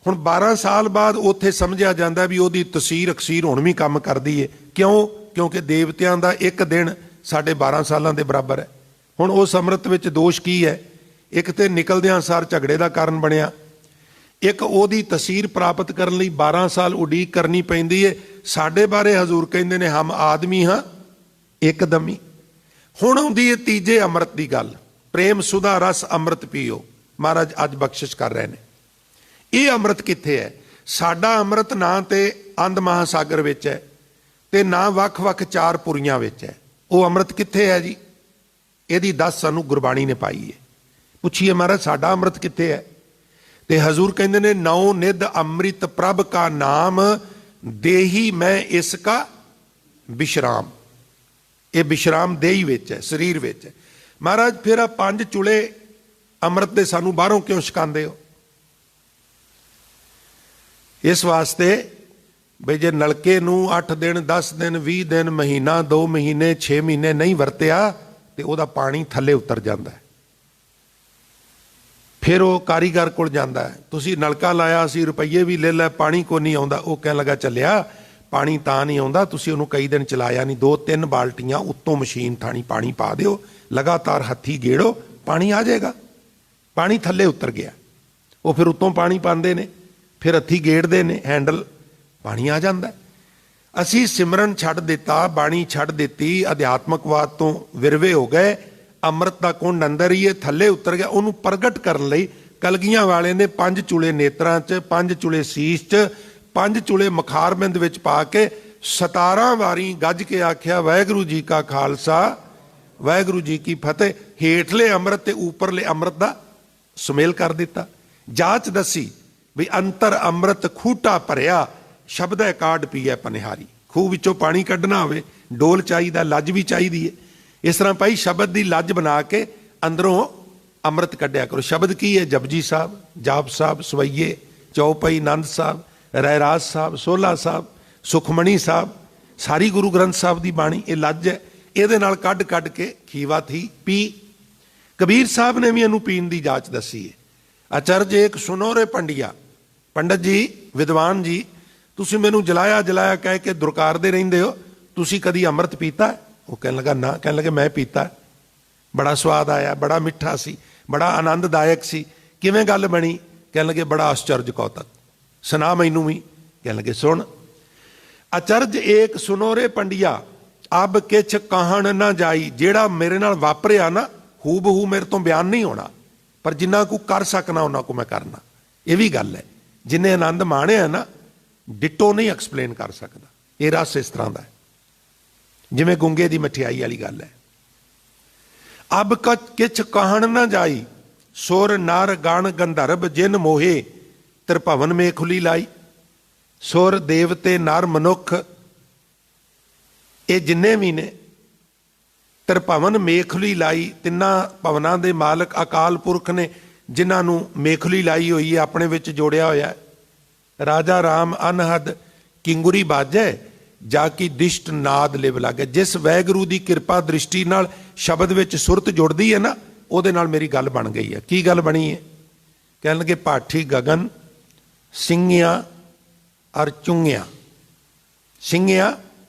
ਹੁਣ 12 ਸਾਲ ਬਾਅਦ ਉੱਥੇ ਸਮਝਿਆ ਜਾਂਦਾ ਵੀ ਉਹਦੀ ਤਸੀਰ ਅਕਸੀਰ ਹੁਣ ਵੀ ਕੰਮ ਕਰਦੀ ਏ। ਕਿਉਂ? ਕਿਉਂਕਿ ਦੇਵਤਿਆਂ ਦਾ ਇੱਕ ਦਿਨ ਸਾਡੇ 12 ਸਾਲਾਂ ਦੇ ਬਰਾਬਰ ਹੈ। ਹੁਣ ਉਸ ਅੰਮ੍ਰਿਤ ਵਿੱਚ ਦੋਸ਼ ਕੀ ਹੈ? ਇੱਕ ਤੇ ਨਿਕਲਦਿਆਂ ਸਾਰ ਝਗੜੇ ਦਾ ਕਾਰਨ ਬਣਿਆ, ਇੱਕ ਉਹਦੀ ਤਸੀਰ ਪ੍ਰਾਪਤ ਕਰਨ ਲਈ 12 ਸਾਲ ਉਡੀਕ ਕਰਨੀ ਪੈਂਦੀ ਏ। ਸਾਡੇ ਬਾਰੇ ਹਜ਼ੂਰ ਕਹਿੰਦੇ ਨੇ ਹਮ ਆਦਮੀ ਹਾਂ ਇੱਕਦਮੀ। ਹੁਣ ਆਉਂਦੀ ਹੈ ਤੀਜੇ ਅੰਮ੍ਰਿਤ ਦੀ ਗੱਲ, ਪ੍ਰੇਮ ਸੁਧਾ ਰਸ ਅੰਮ੍ਰਿਤ ਪੀਓ। ਮਹਾਰਾਜ ਅੱਜ ਬਖਸ਼ਿਸ਼ ਕਰ ਰਹੇ ਨੇ। ਇਹ ਅੰਮ੍ਰਿਤ ਕਿੱਥੇ ਹੈ? ਸਾਡਾ ਅੰਮ੍ਰਿਤ ਨਾ ਤੇ ਅੰਧ ਮਹਾਸਾਗਰ ਵਿੱਚ ਹੈ ਤੇ ਨਾ ਵੱਖ-ਵੱਖ 4 ਪੁਰੀਆਂ ਵਿੱਚ ਹੈ। ਉਹ ਅੰਮ੍ਰਿਤ ਕਿੱਥੇ ਹੈ ਜੀ? ਇਹਦੀ ਦੱਸ ਸਾਨੂੰ ਗੁਰਬਾਣੀ ਨੇ ਪਾਈ ਹੈ। ਪੁੱਛੀਏ ਮਹਾਰਾਜ ਸਾਡਾ ਅੰਮ੍ਰਿਤ ਕਿੱਥੇ ਹੈ? ਤੇ ਹਜ਼ੂਰ ਕਹਿੰਦੇ ਨੇ ਨੌ ਨਿਧ ਅੰਮ੍ਰਿਤ ਪ੍ਰਭ ਕਾ ਨਾਮ, ਦੇਹੀ ਮੈਂ ਇਸ ਕਾ ਵਿਸ਼ਰਾਮ। ਇਹ ਵਿਸ਼ਰਾਮ ਦੇਹੀ ਵਿੱਚ ਹੈ, ਸਰੀਰ ਵਿੱਚ ਹੈ। ਮਹਾਰਾਜ ਫਿਰ ਆ 5 ਚੁਲੇ ਅੰਮ੍ਰਿਤ ਦੇ ਸਾਨੂੰ ਬਾਹਰੋਂ ਕਿਉਂ ਛਕਾਉਂਦੇ ਹੋ? ਇਸ ਵਾਸਤੇ ਬਈ ਜੇ ਨਲਕੇ ਨੂੰ 8 ਦਿਨ 10 ਦਿਨ 20 ਦਿਨ ਮਹੀਨਾ 2 ਮਹੀਨੇ 6 ਮਹੀਨੇ ਨਹੀਂ ਵਰਤਿਆ ਤੇ ਉਹਦਾ ਪਾਣੀ ਥੱਲੇ ਉਤਰ ਜਾਂਦਾ ਹੈ। ਫਿਰ ਉਹ ਕਾਰੀਗਰ ਕੋਲ ਜਾਂਦਾ ਹੈ, ਤੁਸੀਂ ਨਲਕਾ ਲਾਇਆ ਸੀ, ਰੁਪਈਏ ਵੀ ਲੈ ਲੈ, ਪਾਣੀ ਕੋ ਨਹੀਂ ਆਉਂਦਾ। ਉਹ ਕਹਿਣ ਲੱਗਾ ਚੱਲਿਆ ਪਾਣੀ ਤਾਂ ਨਹੀਂ ਆਉਂਦਾ, ਤੁਸੀਂ ਉਹਨੂੰ ਕਈ ਦਿਨ ਚਲਾਇਆ ਨਹੀਂ। 2-3 ਬਾਲਟੀਆਂ ਉੱਤੋਂ ਮਸ਼ੀਨ ਥਾਣੀ ਪਾਣੀ ਪਾ ਦਿਓ, ਲਗਾਤਾਰ ਹੱਥੀ ਗੇੜੋ, ਪਾਣੀ ਆ ਜਾਏਗਾ। ਪਾਣੀ ਥੱਲੇ ਉਤਰ ਗਿਆ। ਉਹ ਫਿਰ ਉੱਤੋਂ ਪਾਣੀ ਪਾਉਂਦੇ ਨੇ, ਫਿਰ ਹੱਥੀ ਗੇੜਦੇ ਨੇ ਹੈਂਡਲ, ਪਾਣੀ ਆ ਜਾਂਦਾ। ਅਸੀਂ ਸਿਮਰਨ ਛੱਡ ਦਿੱਤਾ, ਬਾਣੀ ਛੱਡ ਦਿੱਤੀ, ਅਧਿਆਤਮਕਵਾਦ ਤੋਂ ਵਿਰਵੇ ਹੋ ਗਏ। ਅੰਮ੍ਰਿਤ ਦਾ ਕੁੰਡ ਅੰਦਰ ਹੀ ਹੈ, ਥੱਲੇ ਉਤਰ ਗਿਆ। ਉਹਨੂੰ ਪ੍ਰਗਟ ਕਰਨ ਲਈ ਕਲਗੀਆਂ ਵਾਲੇ ਨੇ 5 ਚੂਲੇ ਨੇਤਰਾਂ 'ਚ, 5 ਚੂਲੇ ਸੀਸ 'ਚ, 5 ਚੂਲੇ ਮਖਾਰਬਿੰਦ ਵਿੱਚ ਪਾ ਕੇ 17 ਵਾਰੀ ਗੱਜ ਕੇ ਆਖਿਆ ਵਾਹਿਗੁਰੂ ਜੀ ਕਾ ਖਾਲਸਾ ਵਾਹਿਗੁਰੂ ਜੀ ਕੀ ਫਤਿਹ। ਹੇਠਲੇ ਅੰਮ੍ਰਿਤ ਤੇ ਉੱਪਰਲੇ ਅੰਮ੍ਰਿਤ ਦਾ ਸੁਮੇਲ ਕਰ ਦਿੱਤਾ। ਜਾਚ ਦੱਸੀ ਵੀ ਅੰਤਰ ਅੰਮ੍ਰਿਤ ਖੂਟਾ ਭਰਿਆ, ਸ਼ਬਦੈ ਕਾਢ ਪੀਐ ਪਨਿਹਾਰੀ। ਖੂਹ ਵਿੱਚੋਂ ਪਾਣੀ ਕੱਢਣਾ ਹੋਵੇ, ਡੋਲ ਚਾਹੀਦਾ, ਲੱਜ ਵੀ ਚਾਹੀਦੀ ਹੈ। ਇਸ ਤਰ੍ਹਾਂ ਭਾਈ ਸ਼ਬਦ ਦੀ ਲੱਜ ਬਣਾ ਕੇ ਅੰਦਰੋਂ ਅੰਮ੍ਰਿਤ ਕੱਢਿਆ ਕਰੋ। ਸ਼ਬਦ ਕੀ ਹੈ? ਜਪਜੀ ਸਾਹਿਬ, ਜਾਪ ਸਾਹਿਬ, ਸਵਈਏ, ਚੌਪਈ, ਆਨੰਦ ਸਾਹਿਬ, ਰਹਿਰਾਜ ਸਾਹਿਬ, ਸੋਲਾ ਸਾਹਿਬ, ਸੁਖਮਣੀ ਸਾਹਿਬ, ਸਾਰੀ ਗੁਰੂ ਗ੍ਰੰਥ ਸਾਹਿਬ ਦੀ ਬਾਣੀ। ਇਹ ਲੱਜ ਹੈ, ਇਹਦੇ ਨਾਲ ਕੱਢ ਕੱਢ ਕੇ ਖੀਵਾ ਥੀ ਪੀ। ਕਬੀਰ ਸਾਹਿਬ ਨੇ ਵੀ ਇਹਨੂੰ ਪੀਣ ਦੀ ਜਾਚ ਦੱਸੀ ਹੈ। ਆਚਰਜ ਏਕ ਸੁਨੋ ਰੇ ਪੰਡਿਆ, ਪੰਡਤ ਜੀ, ਵਿਦਵਾਨ ਜੀ, ਤੁਸੀਂ ਮੈਨੂੰ ਜਲਾਇਆ ਜਲਾਇਆ ਕਹਿ ਕੇ ਦੁਰਕਾਰਦੇ ਰਹਿੰਦੇ ਹੋ, ਤੁਸੀਂ ਕਦੀ ਅੰਮ੍ਰਿਤ ਪੀਤਾ? ਉਹ ਕਹਿਣ ਲੱਗਾ ਨਾ। ਕਹਿਣ ਲੱਗੇ ਮੈਂ ਪੀਤਾ, ਬੜਾ ਸਵਾਦ ਆਇਆ, ਬੜਾ ਮਿੱਠਾ ਸੀ, ਬੜਾ ਆਨੰਦਦਾਇਕ ਸੀ। ਕਿਵੇਂ ਗੱਲ ਬਣੀ? ਕਹਿਣ ਲੱਗੇ ਬੜਾ ਆਸ਼ਚਰਜ ਕੌਤਕ, ਸੁਣਾ ਮੈਨੂੰ ਵੀ। ਕਹਿਣ ਲੱਗੇ ਸੁਣ। ਅਚਰਜ ਏਕ ਸੁਨੋ ਰੇ ਪੰਡਿਆ, ਅਬ ਕਿਛ ਕਹਾਣ ਨਾ ਜਾਈ। ਜਿਹੜਾ ਮੇਰੇ ਨਾਲ ਵਾਪਰਿਆ ਨਾ, ਹੂ ਬਹੂ ਮੇਰੇ ਤੋਂ ਬਿਆਨ ਨਹੀਂ ਹੋਣਾ, ਪਰ ਜਿੰਨਾ ਕੁ ਕਰ ਸਕਣਾ ਉਹਨਾਂ ਕੋ ਮੈਂ ਕਰਨਾ। ਇਹ ਵੀ ਗੱਲ ਹੈ, ਜਿੰਨੇ ਆਨੰਦ ਮਾਣਿਆ ਨਾ, ਡਿਟੋ ਨਹੀਂ ਐਕਸਪਲੇਨ ਕਰ ਸਕਦਾ। ਇਹ ਰਸ ਇਸ ਤਰ੍ਹਾਂ ਦਾ ਹੈ ਜਿਵੇਂ ਗੁੰਗੇ ਦੀ ਮਠਿਆਈ ਵਾਲੀ ਗੱਲ ਹੈ। ਅਬ ਕਿਛ ਕਹਾਣ ਨਾ ਜਾਈ, ਸੁਰ ਨਰ ਗਣ ਗੰਧਰਵ ਜਿਨ ਮੋਹੇ, ਤ੍ਰਿਭਵਨ ਮੇ ਖੁੱਲੀ ਲਾਈ। ਸੁਰ ਦੇਵਤੇ ਨਰ ਮਨੁੱਖ ਇਹ ਜਿੰਨੇ ਵੀ ਨੇ, ਤ੍ਰਿਭਵਨ ਮੇਖਲੀ ਲਾਈ, ਤਿੰਨਾਂ ਭਵਨਾਂ ਦੇ ਮਾਲਕ ਅਕਾਲ ਪੁਰਖ ਨੇ ਜਿਨ੍ਹਾਂ ਨੂੰ ਮੇਖਲੀ ਲਾਈ ਹੋਈ ਹੈ, ਆਪਣੇ ਵਿੱਚ ਜੋੜਿਆ ਹੋਇਆ। ਰਾਜਾ ਰਾਮ ਅਨਹਦ ਕਿੰਗੁਰੀ ਬਾਜੈ, ਜਾ ਕੀ ਦਿਸ਼ਟ ਨਾਦ ਲਿਵ ਲਾਗੇ। ਜਿਸ ਵਾਹਿਗੁਰੂ ਦੀ ਕਿਰਪਾ ਦ੍ਰਿਸ਼ਟੀ ਨਾਲ ਸ਼ਬਦ ਵਿੱਚ ਸੁਰਤ ਜੁੜਦੀ ਹੈ ਨਾ, ਉਹਦੇ ਨਾਲ ਮੇਰੀ ਗੱਲ ਬਣ ਗਈ ਹੈ। ਕੀ ਗੱਲ ਬਣੀ ਹੈ? ਕਹਿਣ ਲੱਗੇ ਪਾਠੀ ਗਗਨ ਸਿੰਘਿਆ ਔਰ ਚੁੰਗਿਆ, ਸਿੰਘਿਆ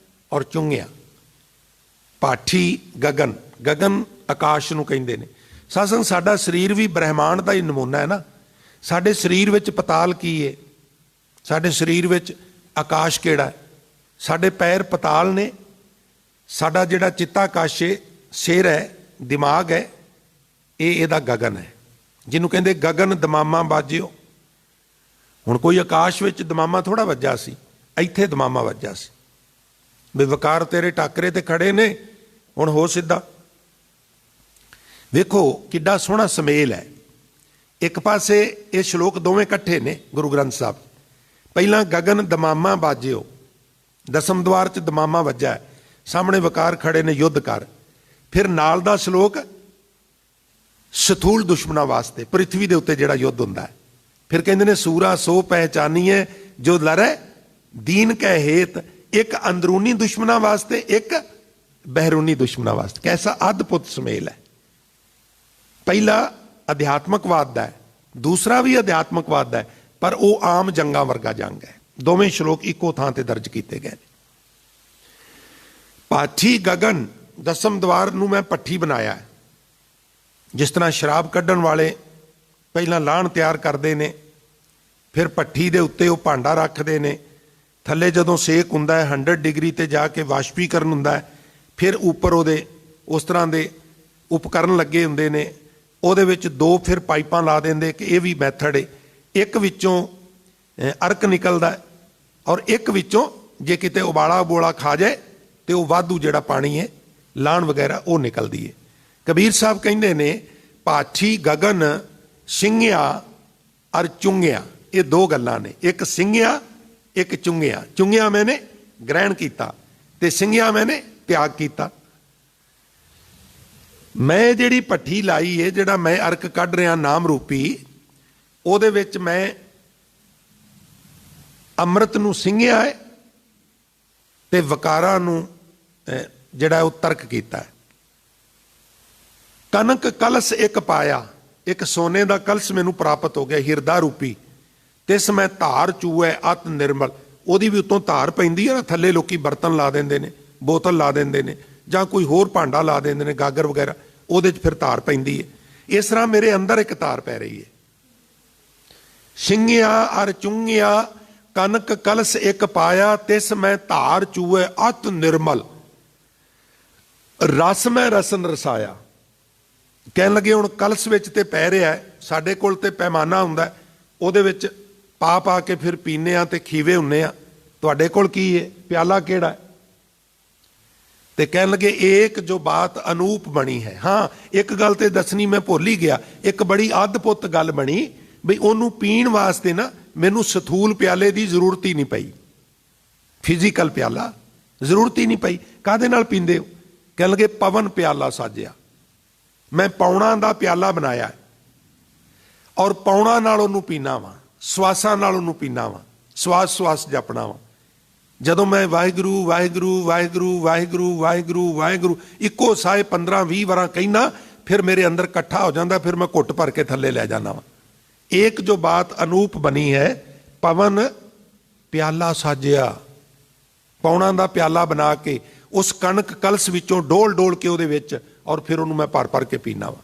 ਔਰ ਚੁੰਗਿਆ। ਪਾਠੀ ਗगन, ਗगन ਆਕਾਸ਼ ਨੂੰ ਕਹਿੰਦੇ ਨੇ। ਸਾਸਨ ਸਾਡਾ ਸਰੀਰ ਵੀ ਬ੍ਰਹਿਮੰਡ ਦਾ ਹੀ ਨਮੂਨਾ ਹੈ ਨਾ। ਸਾਡੇ ਸਰੀਰ ਵਿੱਚ ਪਤਾਲ ਕੀ ਹੈ? ਸਾਡੇ ਸਰੀਰ ਵਿੱਚ ਆਕਾਸ਼ ਕਿਹੜਾ ਹੈ? ਸਾਡੇ ਪੈਰ ਪਤਾਲ ਨੇ। ਸਾਡਾ ਜਿਹੜਾ ਚਿੱਤਾਕਾਸ਼ ਹੈ, ਸਿਰ ਹੈ, ਦਿਮਾਗ ਹੈ, ਇਹ ਇਹਦਾ ਗगन ਹੈ, ਜਿਹਨੂੰ ਕਹਿੰਦੇ ਗगन ਦਮਾਮਾ ਬਾਜਿਓ। ਹੁਣ ਕੋਈ ਆਕਾਸ਼ ਵਿੱਚ ਦਮਾਮਾ ਥੋੜਾ ਵੱਜਾ ਸੀ, ਇੱਥੇ ਦਮਾਮਾ ਵੱਜਾ ਸੀ ਵੀ ਵਕਾਰ ਤੇਰੇ ਟਾਕਰੇ ਤੇ ਖੜੇ ਨੇ, ਹੁਣ ਹੋ ਸਿੱਧਾ। ਵੇਖੋ ਕਿੱਡਾ ਸੋਹਣਾ ਸਮੇਲ ਹੈ। ਇੱਕ ਪਾਸੇ ਇਹ ਸ਼ਲੋਕ ਦੋਵੇਂ ਇਕੱਠੇ ਨੇ ਗੁਰੂ ਗ੍ਰੰਥ ਸਾਹਿਬ। ਪਹਿਲਾਂ ਗगन ਦਮਾਮਾ ਬਾਜਿਓ, ਦਸਮ ਦਵਾਰ 'ਚ ਦਮਾਮਾ ਵੱਜਾ, ਸਾਹਮਣੇ ਵਕਾਰ ਖੜੇ ਨੇ, ਯੁੱਧ ਕਰ। ਫਿਰ ਨਾਲ ਦਾ ਸ਼ਲੋਕ ਸਥੂਲ ਦੁਸ਼ਮਣਾਂ ਵਾਸਤੇ, ਪ੍ਰਿਥਵੀ ਦੇ ਉੱਤੇ ਜਿਹੜਾ ਯੁੱਧ ਹੁੰਦਾ ਹੈ। ਫਿਰ ਕਹਿੰਦੇ ਨੇ ਸੂਰਾ ਸੋ ਪਹਿਚਾਨੀਏ ਜੋ ਲੜੈ ਦੀਨ ਕੈ ਹੇਤ, ਇੱਕ ਅੰਦਰੂਨੀ ਦੁਸ਼ਮਣਾਂ ਵਾਸਤੇ, ਇੱਕ ਬਹਿਰੂਨੀ ਦੁਸ਼ਮਣਾਂ ਵਾਸਤੇ। ਕੈਸਾ ਅਦਭੁਤ ਸੁਮੇਲ ਹੈ। ਪਹਿਲਾ ਅਧਿਆਤਮਕਵਾਦ ਦਾ ਹੈ, ਦੂਸਰਾ ਵੀ ਅਧਿਆਤਮਕਵਾਦ ਦਾ ਹੈ, ਪਰ ਉਹ ਆਮ ਜੰਗਾਂ ਵਰਗਾ ਜੰਗ ਹੈ। ਦੋਵੇਂ ਸ਼ਲੋਕ ਇੱਕੋ ਥਾਂ ਤੇ ਦਰਜ ਕੀਤੇ ਗਏ ਨੇ। ਪਾਠੀ ਗगन, ਦਸਮ ਦਵਾਰ ਨੂੰ ਮੈਂ ਪੱਠੀ ਬਣਾਇਆ ਹੈ। ਜਿਸ ਤਰ੍ਹਾਂ ਸ਼ਰਾਬ ਕੱਢਣ ਵਾਲੇ ਪਹਿਲਾਂ ਲਾਹਣ ਤਿਆਰ ਕਰਦੇ ਨੇ, ਫਿਰ ਭੱਠੀ ਦੇ ਉੱਤੇ ਉਹ ਭਾਂਡਾ ਰੱਖਦੇ ਨੇ, ਥੱਲੇ ਜਦੋਂ ਸੇਕ ਹੁੰਦਾ ਹੈ 100 ਡਿਗਰੀ ਤੇ ਜਾ ਕੇ ਵਾਸ਼ਪੀਕਰਨ ਹੁੰਦਾ ਹੈ, ਫਿਰ ਉੱਪਰ ਉਹਦੇ ਉਸ ਤਰ੍ਹਾਂ ਦੇ ਉਪਕਰਨ ਲੱਗੇ ਹੁੰਦੇ ਨੇ, ਉਹਦੇ ਵਿੱਚ 2 ਫਿਰ ਪਾਈਪਾਂ ਲਾ ਦਿੰਦੇ ਕਿ ਇਹ ਵੀ ਮੈਥਡ ਹੈ। ਇੱਕ ਵਿੱਚੋਂ ਅਰਕ ਨਿਕਲਦਾ ਔਰ ਇੱਕ ਵਿੱਚੋਂ ਜੇ ਕਿਤੇ ਉਬਾਲਾ ਬੋਲਾ ਖਾ ਜਾਏ ਤੇ ਉਹ ਵਾਧੂ ਜਿਹੜਾ ਪਾਣੀ ਹੈ, ਲਾਹਣ ਵਗੈਰਾ, ਉਹ ਨਿਕਲਦੀ ਹੈ। ਕਬੀਰ ਸਾਹਿਬ ਕਹਿੰਦੇ ਨੇ ਪਾਠੀ ਗगन ਸਿੰਘਿਆ ਅਰ ਚੁੰਗਿਆ, ਇਹ ਦੋ ਗੱਲਾਂ ਨੇ। ਇੱਕ ਸਿੰਘਿਆ, ਇੱਕ ਚੁੰਗਿਆ। ਚੁੰਗਿਆ ਮੈਨੇ ਗ੍ਰਹਿਣ ਕੀਤਾ ਤੇ ਸਿੰਘਿਆ ਮੈਨੇ ਤਿਆਗ ਕੀਤਾ। ਮੈਂ ਜਿਹੜੀ ਭੱਠੀ ਲਾਈ ਹੈ, ਜਿਹੜਾ ਮੈਂ ਅਰਕ ਕੱਢ ਰਿਹਾ ਨਾਮ ਰੂਪੀ, ਉਹਦੇ ਵਿੱਚ ਮੈਂ ਅੰਮ੍ਰਿਤ ਨੂੰ ਸਿੰਘਿਆ ਹੈ ਤੇ ਵਕਾਰਾਂ ਨੂੰ ਜਿਹੜਾ ਉਹ ਤਰਕ ਕੀਤਾ ਹੈ। ਕਨਕ ਕਲਸ ਇੱਕ ਪਾਇਆ, ਇੱਕ ਸੋਨੇ ਦਾ ਕਲਸ ਮੈਨੂੰ ਪ੍ਰਾਪਤ ਹੋ ਗਿਆ ਹਿਰਦਾ ਰੂਪੀ। ਤਿਸ ਮੈਂ ਧਾਰ ਚੂਐ ਅਤ ਨਿਰਮਲ, ਉਹਦੀ ਵੀ ਉੱਤੋਂ ਧਾਰ ਪੈਂਦੀ ਹੈ ਨਾ, ਥੱਲੇ ਲੋਕੀ ਬਰਤਨ ਲਾ ਦਿੰਦੇ ਨੇ, ਬੋਤਲ ਲਾ ਦਿੰਦੇ ਨੇ, ਜਾਂ ਕੋਈ ਹੋਰ ਭਾਂਡਾ ਲਾ ਦਿੰਦੇ ਨੇ, ਗਾਗਰ ਵਗੈਰਾ, ਉਹਦੇ 'ਚ ਫਿਰ ਧਾਰ ਪੈਂਦੀ ਹੈ। ਇਸ ਤਰ੍ਹਾਂ ਮੇਰੇ ਅੰਦਰ ਇੱਕ ਧਾਰ ਪੈ ਰਹੀ ਹੈ। ਸਿੰਘਿਆ ਅਰ ਚੁੰਗਿਆ ਕਨਕ ਕਲਸ ਇੱਕ ਪਾਇਆ, ਤਿਸ ਮੈਂ ਧਾਰ ਚੂਐ ਅਤ ਨਿਰਮਲ। ਰਸ ਮੈਂ ਰਸਨ ਰਸਾਇਆ। ਕਹਿਣ ਲੱਗੇ ਹੁਣ ਕਲਸ ਵਿੱਚ ਤੇ ਪੈ ਰਿਹਾ, ਸਾਡੇ ਕੋਲ ਤੇ ਪੈਮਾਨਾ ਹੁੰਦਾ, ਉਹਦੇ ਵਿੱਚ ਪਾ ਪਾ ਕੇ ਫਿਰ ਪੀਨੇ ਆ ਤੇ ਖੀਵੇ ਹੁੰਨੇ ਆ। ਤੁਹਾਡੇ ਕੋਲ ਕੀ ਹੈ? ਪਿਆਲਾ ਕਿਹੜਾ ਹੈ? ਤੇ ਕਹਿਣ ਲੱਗੇ ਏਕ ਜੋ ਬਾਤ ਅਨੂਪ ਬਣੀ ਹੈ। ਹਾਂ, ਇੱਕ ਗੱਲ ਤੇ ਦੱਸਣੀ ਮੈਂ ਭੁੱਲ ਹੀ ਗਿਆ, ਇੱਕ ਬੜੀ ਅਦਭੁਤ ਗੱਲ ਬਣੀ ਵੀ ਉਹਨੂੰ ਪੀਣ ਵਾਸਤੇ ਨਾ ਮੈਨੂੰ ਸਥੂਲ ਪਿਆਲੇ ਦੀ ਜ਼ਰੂਰਤ ਹੀ ਨਹੀਂ ਪਈ, ਫਿਜ਼ੀਕਲ ਪਿਆਲਾ ਜ਼ਰੂਰਤ ਹੀ ਨਹੀਂ ਪਈ। ਕਾਹਦੇ ਨਾਲ ਪੀਂਦੇ ਹੋ? ਕਹਿਣ ਲੱਗੇ ਪਵਨ ਪਿਆਲਾ ਸਾਜਿਆ, ਮੈਂ ਪੌਣਾ ਦਾ ਪਿਆਲਾ ਬਣਾਇਆ ਔਰ ਪੌਣਾ ਨਾਲ ਉਹਨੂੰ ਪੀਣਾ ਵਾ, ਸਵਾਸਾਂ ਨਾਲ ਉਹਨੂੰ ਪੀਣਾ ਵਾ, ਸਵਾਸ ਸਵਾਸ ਜਪਣਾ ਵਾ। ਜਦੋਂ ਮੈਂ ਵਾਹਿਗੁਰੂ ਵਾਹਿਗੁਰੂ ਵਾਹਿਗੁਰੂ ਵਾਹਿਗੁਰੂ ਵਾਹਿਗੁਰੂ ਵਾਹਿਗੁਰੂ ਇੱਕੋ ਸਾਏ 15-20 ਵਾਰਾਂ ਕਹਿਣਾ, ਫਿਰ ਮੇਰੇ ਅੰਦਰ ਇਕੱਠਾ ਹੋ ਜਾਂਦਾ, ਫਿਰ ਮੈਂ ਘੁੱਟ ਭਰ ਕੇ ਥੱਲੇ ਲੈ ਜਾਂਦਾ ਵਾ। ਏਕ ਜੋ ਬਾਤ ਅਨੂਪ ਬਣੀ ਹੈ, ਪਵਨ ਪਿਆਲਾ ਸਾਜਿਆ, ਪੌਣਾ ਦਾ ਪਿਆਲਾ ਬਣਾ ਕੇ ਉਸ ਕਣਕ ਕਲਸ ਵਿੱਚੋਂ ਡੋਲ ਡੋਲ ਕੇ ਉਹਦੇ ਵਿੱਚ, ਔਰ ਫਿਰ ਉਹਨੂੰ ਮੈਂ ਭਰ ਭਰ ਕੇ ਪੀਣਾ ਵਾ।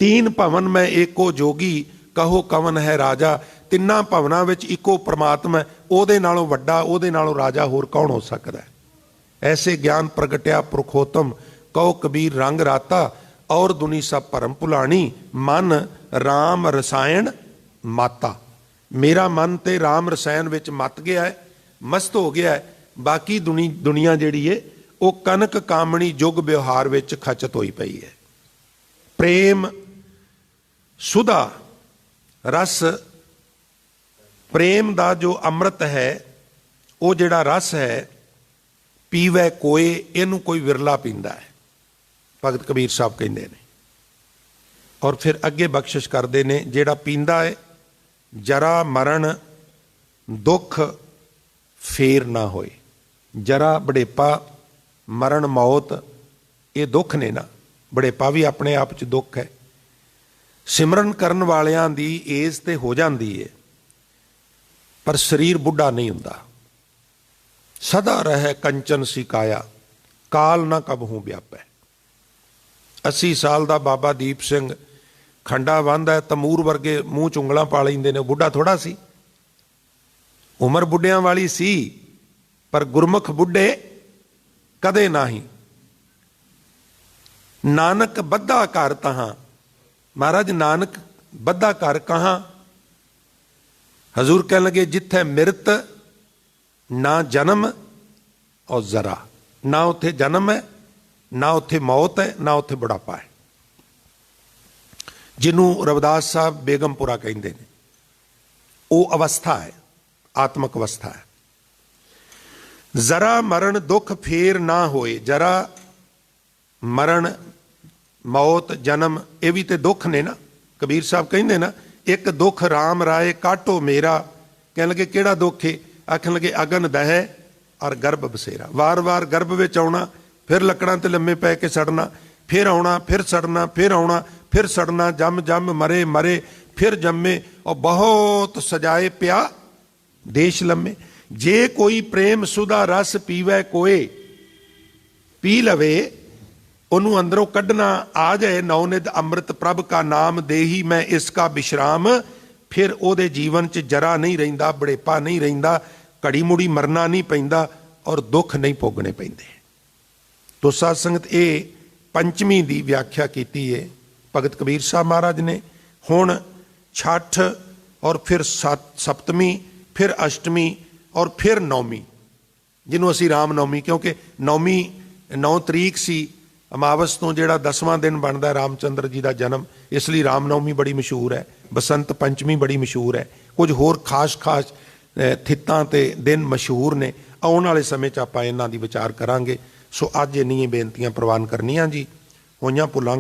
3 ਭਵਨ ਮੈਂ ਏਕੋ ਜੋਗੀ, ਕਹੋ ਕਵਨ ਹੈ ਰਾਜਾ। ਤਿੰਨਾਂ ਭਵਨਾਂ ਵਿੱਚ ਇੱਕੋ ਪ੍ਰਮਾਤਮਾ, ਉਹਦੇ ਨਾਲੋਂ ਵੱਡਾ, ਉਹਦੇ ਨਾਲੋਂ ਰਾਜਾ ਹੋਰ ਕੌਣ ਹੋ ਸਕਦਾ ਹੈ? ਐਸੇ ਗਿਆਨ ਪ੍ਰਗਟਿਆ ਪੁਰਖੋਤਮ, ਕਹੋ ਕਬੀਰ ਰੰਗ ਰਾਤਾ, ਔਰ ਦੁਨੀ ਸਭ ਭਰਮ ਭੁਲਾਣੀ, ਮਨ ਰਾਮ ਰਸਾਇਣ ਮਾਤਾ। ਮੇਰਾ ਮਨ ਤੇ ਰਾਮ ਰਸਾਇਣ ਵਿੱਚ ਮੱਤ ਗਿਆ ਹੈ, ਮਸਤ ਹੋ ਗਿਆ ਹੈ। ਬਾਕੀ ਦੁਨੀਆ ਜਿਹੜੀ ਹੈ ਉਹ ਕਨਕ ਕਾਮਣੀ ਯੁੱਗ ਵਿਵਹਾਰ ਵਿੱਚ ਖਚਤ ਹੋਈ ਪਈ ਹੈ। ਪ੍ਰੇਮ ਸੁਧਾ ਰਸ, ਪ੍ਰੇਮ ਦਾ ਜੋ ਅੰਮ੍ਰਿਤ ਹੈ, ਉਹ ਜਿਹੜਾ ਰਸ ਹੈ, ਪੀਵੈ ਕੋਏ, ਇਹਨੂੰ ਕੋਈ ਵਿਰਲਾ ਪੀਂਦਾ ਹੈ, ਭਗਤ ਕਬੀਰ ਸਾਹਿਬ ਕਹਿੰਦੇ ਨੇ। ਔਰ ਫਿਰ ਅੱਗੇ ਬਖਸ਼ਿਸ਼ ਕਰਦੇ ਨੇ, ਜਿਹੜਾ ਪੀਂਦਾ ਹੈ ਜਰਾ ਮਰਨ ਦੁੱਖ ਫੇਰ ਨਾ ਹੋਏ। ਜਰਾ ਬੜੇਪਾ, ਮਰਨ ਮੌਤ, ਇਹ ਦੁੱਖ ਨੇ ਨਾ। ਬੜੇਪਾ ਵੀ ਆਪਣੇ ਆਪ 'ਚ ਦੁੱਖ ਹੈ। ਸਿਮਰਨ ਕਰਨ ਵਾਲਿਆਂ ਦੀ ਏਜ ਤੇ ਹੋ ਜਾਂਦੀ ਹੈ, ਪਰ ਸਰੀਰ ਬੁੱਢਾ ਨਹੀਂ ਹੁੰਦਾ। ਸਦਾ ਰਹਿ ਕੰਚਨ ਸਿਕਾਇਆ, ਕਾਲ ਨਾ ਕਬਹੂ ਵਿਆਪੈ। 80 ਸਾਲ ਦਾ ਬਾਬਾ ਦੀਪ ਸਿੰਘ ਖੰਡਾ ਬੰਨ੍ਹਦਾ ਹੈ, ਤਮੂਰ ਵਰਗੇ ਮੂੰਹ 'ਚ ਉਂਗਲਾਂ ਪਾ ਲੈਂਦੇ ਨੇ, ਉਹ ਬੁੱਢਾ ਥੋੜਾ ਸੀ। ਉਮਰ ਬੁੱਢਿਆਂ ਵਾਲੀ ਸੀ, ਪਰ ਗੁਰਮੁਖ ਬੁੱਢੇ ਕਦੇ ਨਹੀਂ। ਨਾਨਕ ਬੱਧਾ ਘਰ ਤਹਾਂ, ਮਹਾਰਾਜ ਨਾਨਕ ਬੱਧਾ ਘਰ ਕਹਾਂ। ਹਜ਼ੂਰ ਕਹਿਣ ਲੱਗੇ ਜਿੱਥੇ ਮਿਰਤ ਨਾ ਜਨਮ ਔਰ ਜ਼ਰਾ, ਨਾ ਉੱਥੇ ਜਨਮ ਹੈ, ਨਾ ਉੱਥੇ ਮੌਤ ਹੈ, ਨਾ ਉੱਥੇ ਬੁਢਾਪਾ ਹੈ। ਜਿਹਨੂੰ ਰਵਿਦਾਸ ਸਾਹਿਬ ਬੇਗਮਪੁਰਾ ਕਹਿੰਦੇ ਨੇ, ਉਹ ਅਵਸਥਾ ਹੈ, ਆਤਮਕ ਅਵਸਥਾ ਹੈ। ਜ਼ਰਾ ਮਰਨ ਦੁੱਖ ਫੇਰ ਨਾ ਹੋਏ। ਜਰਾ ਮਰਨ, ਮੌਤ, ਜਨਮ, ਇਹ ਵੀ ਤੇ ਦੁੱਖ ਨੇ ਨਾ। ਕਬੀਰ ਸਾਹਿਬ ਕਹਿੰਦੇ ਨਾ, ਇੱਕ ਦੁੱਖ ਰਾਮ ਰਾਏ ਕਾਟੋ ਮੇਰਾ। ਕਹਿਣ ਲੱਗੇ ਕਿਹੜਾ ਦੁੱਖ ਹੈ? ਆਖਣ ਲੱਗੇ ਅਗਨ ਦਹਿ ਔਰ ਗਰਭ ਬਸੇਰਾ। ਵਾਰ-ਵਾਰ ਗਰਭ ਵਿੱਚ ਆਉਣਾ, ਫਿਰ ਲੱਕੜਾਂ ਤੇ ਲੰਮੇ ਪੈ ਕੇ ਸੜਨਾ, ਫਿਰ ਆਉਣਾ, ਫਿਰ ਸੜਨਾ, ਫਿਰ ਆਉਣਾ, ਫਿਰ ਸੜਨਾ, ਜੰਮ ਜੰਮ ਮਰੇ ਮਰੇ, ਫਿਰ ਜੰਮੇ, ਔਰ ਬਹੁਤ ਸਜਾਏ ਪਿਆ ਦੇਸ਼ ਲੰਮੇ। ਜੇ ਕੋਈ ਪ੍ਰੇਮ ਸੁਧਾ ਰਸ ਪੀਵੈ ਕੋਏ, ਪੀ ਲਵੇ, ਉਹਨੂੰ ਅੰਦਰੋਂ ਕੱਢਣਾ ਆ ਜਾਏ। ਨੌਨਿਧ ਅੰਮ੍ਰਿਤ ਪ੍ਰਭ ਕਾ ਨਾਮ ਦੇਹੀ ਮੈਂ ਇਸ ਕਾ ਵਿਸ਼ਰਾਮ। ਫਿਰ ਉਹਦੇ ਜੀਵਨ 'ਚ ਜਰਾ ਨਹੀਂ ਰਹਿੰਦਾ, ਬੜੇਪਾ ਨਹੀਂ ਰਹਿੰਦਾ, ਘੜੀ ਮੁੜੀ ਮਰਨਾ ਨਹੀਂ ਪੈਂਦਾ, ਔਰ ਦੁੱਖ ਨਹੀਂ ਭੋਗਣੇ ਪੈਂਦੇ। ਤੋ ਸਾਧ ਸੰਗਤ, ਇਹ ਪੰਚਮੀ ਦੀ ਵਿਆਖਿਆ ਕੀਤੀ ਹੈ ਭਗਤ ਕਬੀਰ ਸਾਹਿਬ ਮਹਾਰਾਜ ਨੇ। ਹੁਣ ਛਠ, ਔਰ ਫਿਰ ਸਪਤਮੀ, ਫਿਰ ਅਸ਼ਟਮੀ, ਔਰ ਫਿਰ ਨੌਵੀਂ, ਜਿਹਨੂੰ ਅਸੀਂ ਰਾਮ ਨੌਮੀ, ਕਿਉਂਕਿ ਨੌਵੀਂ 9 ਤਰੀਕ ਸੀ ਅਮਾਵਸ ਤੋਂ, ਜਿਹੜਾ 10ਵਾਂ ਦਿਨ ਬਣਦਾ ਰਾਮਚੰਦਰ ਜੀ ਦਾ ਜਨਮ, ਇਸ ਲਈ ਰਾਮ ਨੌਮੀ ਬੜੀ ਮਸ਼ਹੂਰ ਹੈ। ਬਸੰਤ ਪੰਚਮੀ ਬੜੀ ਮਸ਼ਹੂਰ ਹੈ। ਕੁਝ ਹੋਰ ਖਾਸ ਥਿੱਤਾਂ ਤੇ ਦਿਨ ਮਸ਼ਹੂਰ ਨੇ। ਆਉਣ ਵਾਲੇ ਸਮੇਂ 'ਚ ਆਪਾਂ ਇਹਨਾਂ ਦੀ ਵਿਚਾਰ ਕਰਾਂਗੇ। ਸੋ ਅੱਜ ਇੰਨੀਆਂ ਬੇਨਤੀਆਂ ਪ੍ਰਵਾਨ ਕਰਨੀਆਂ ਜੀ। ਹੋਈਆਂ ਭੁੱਲਾਂ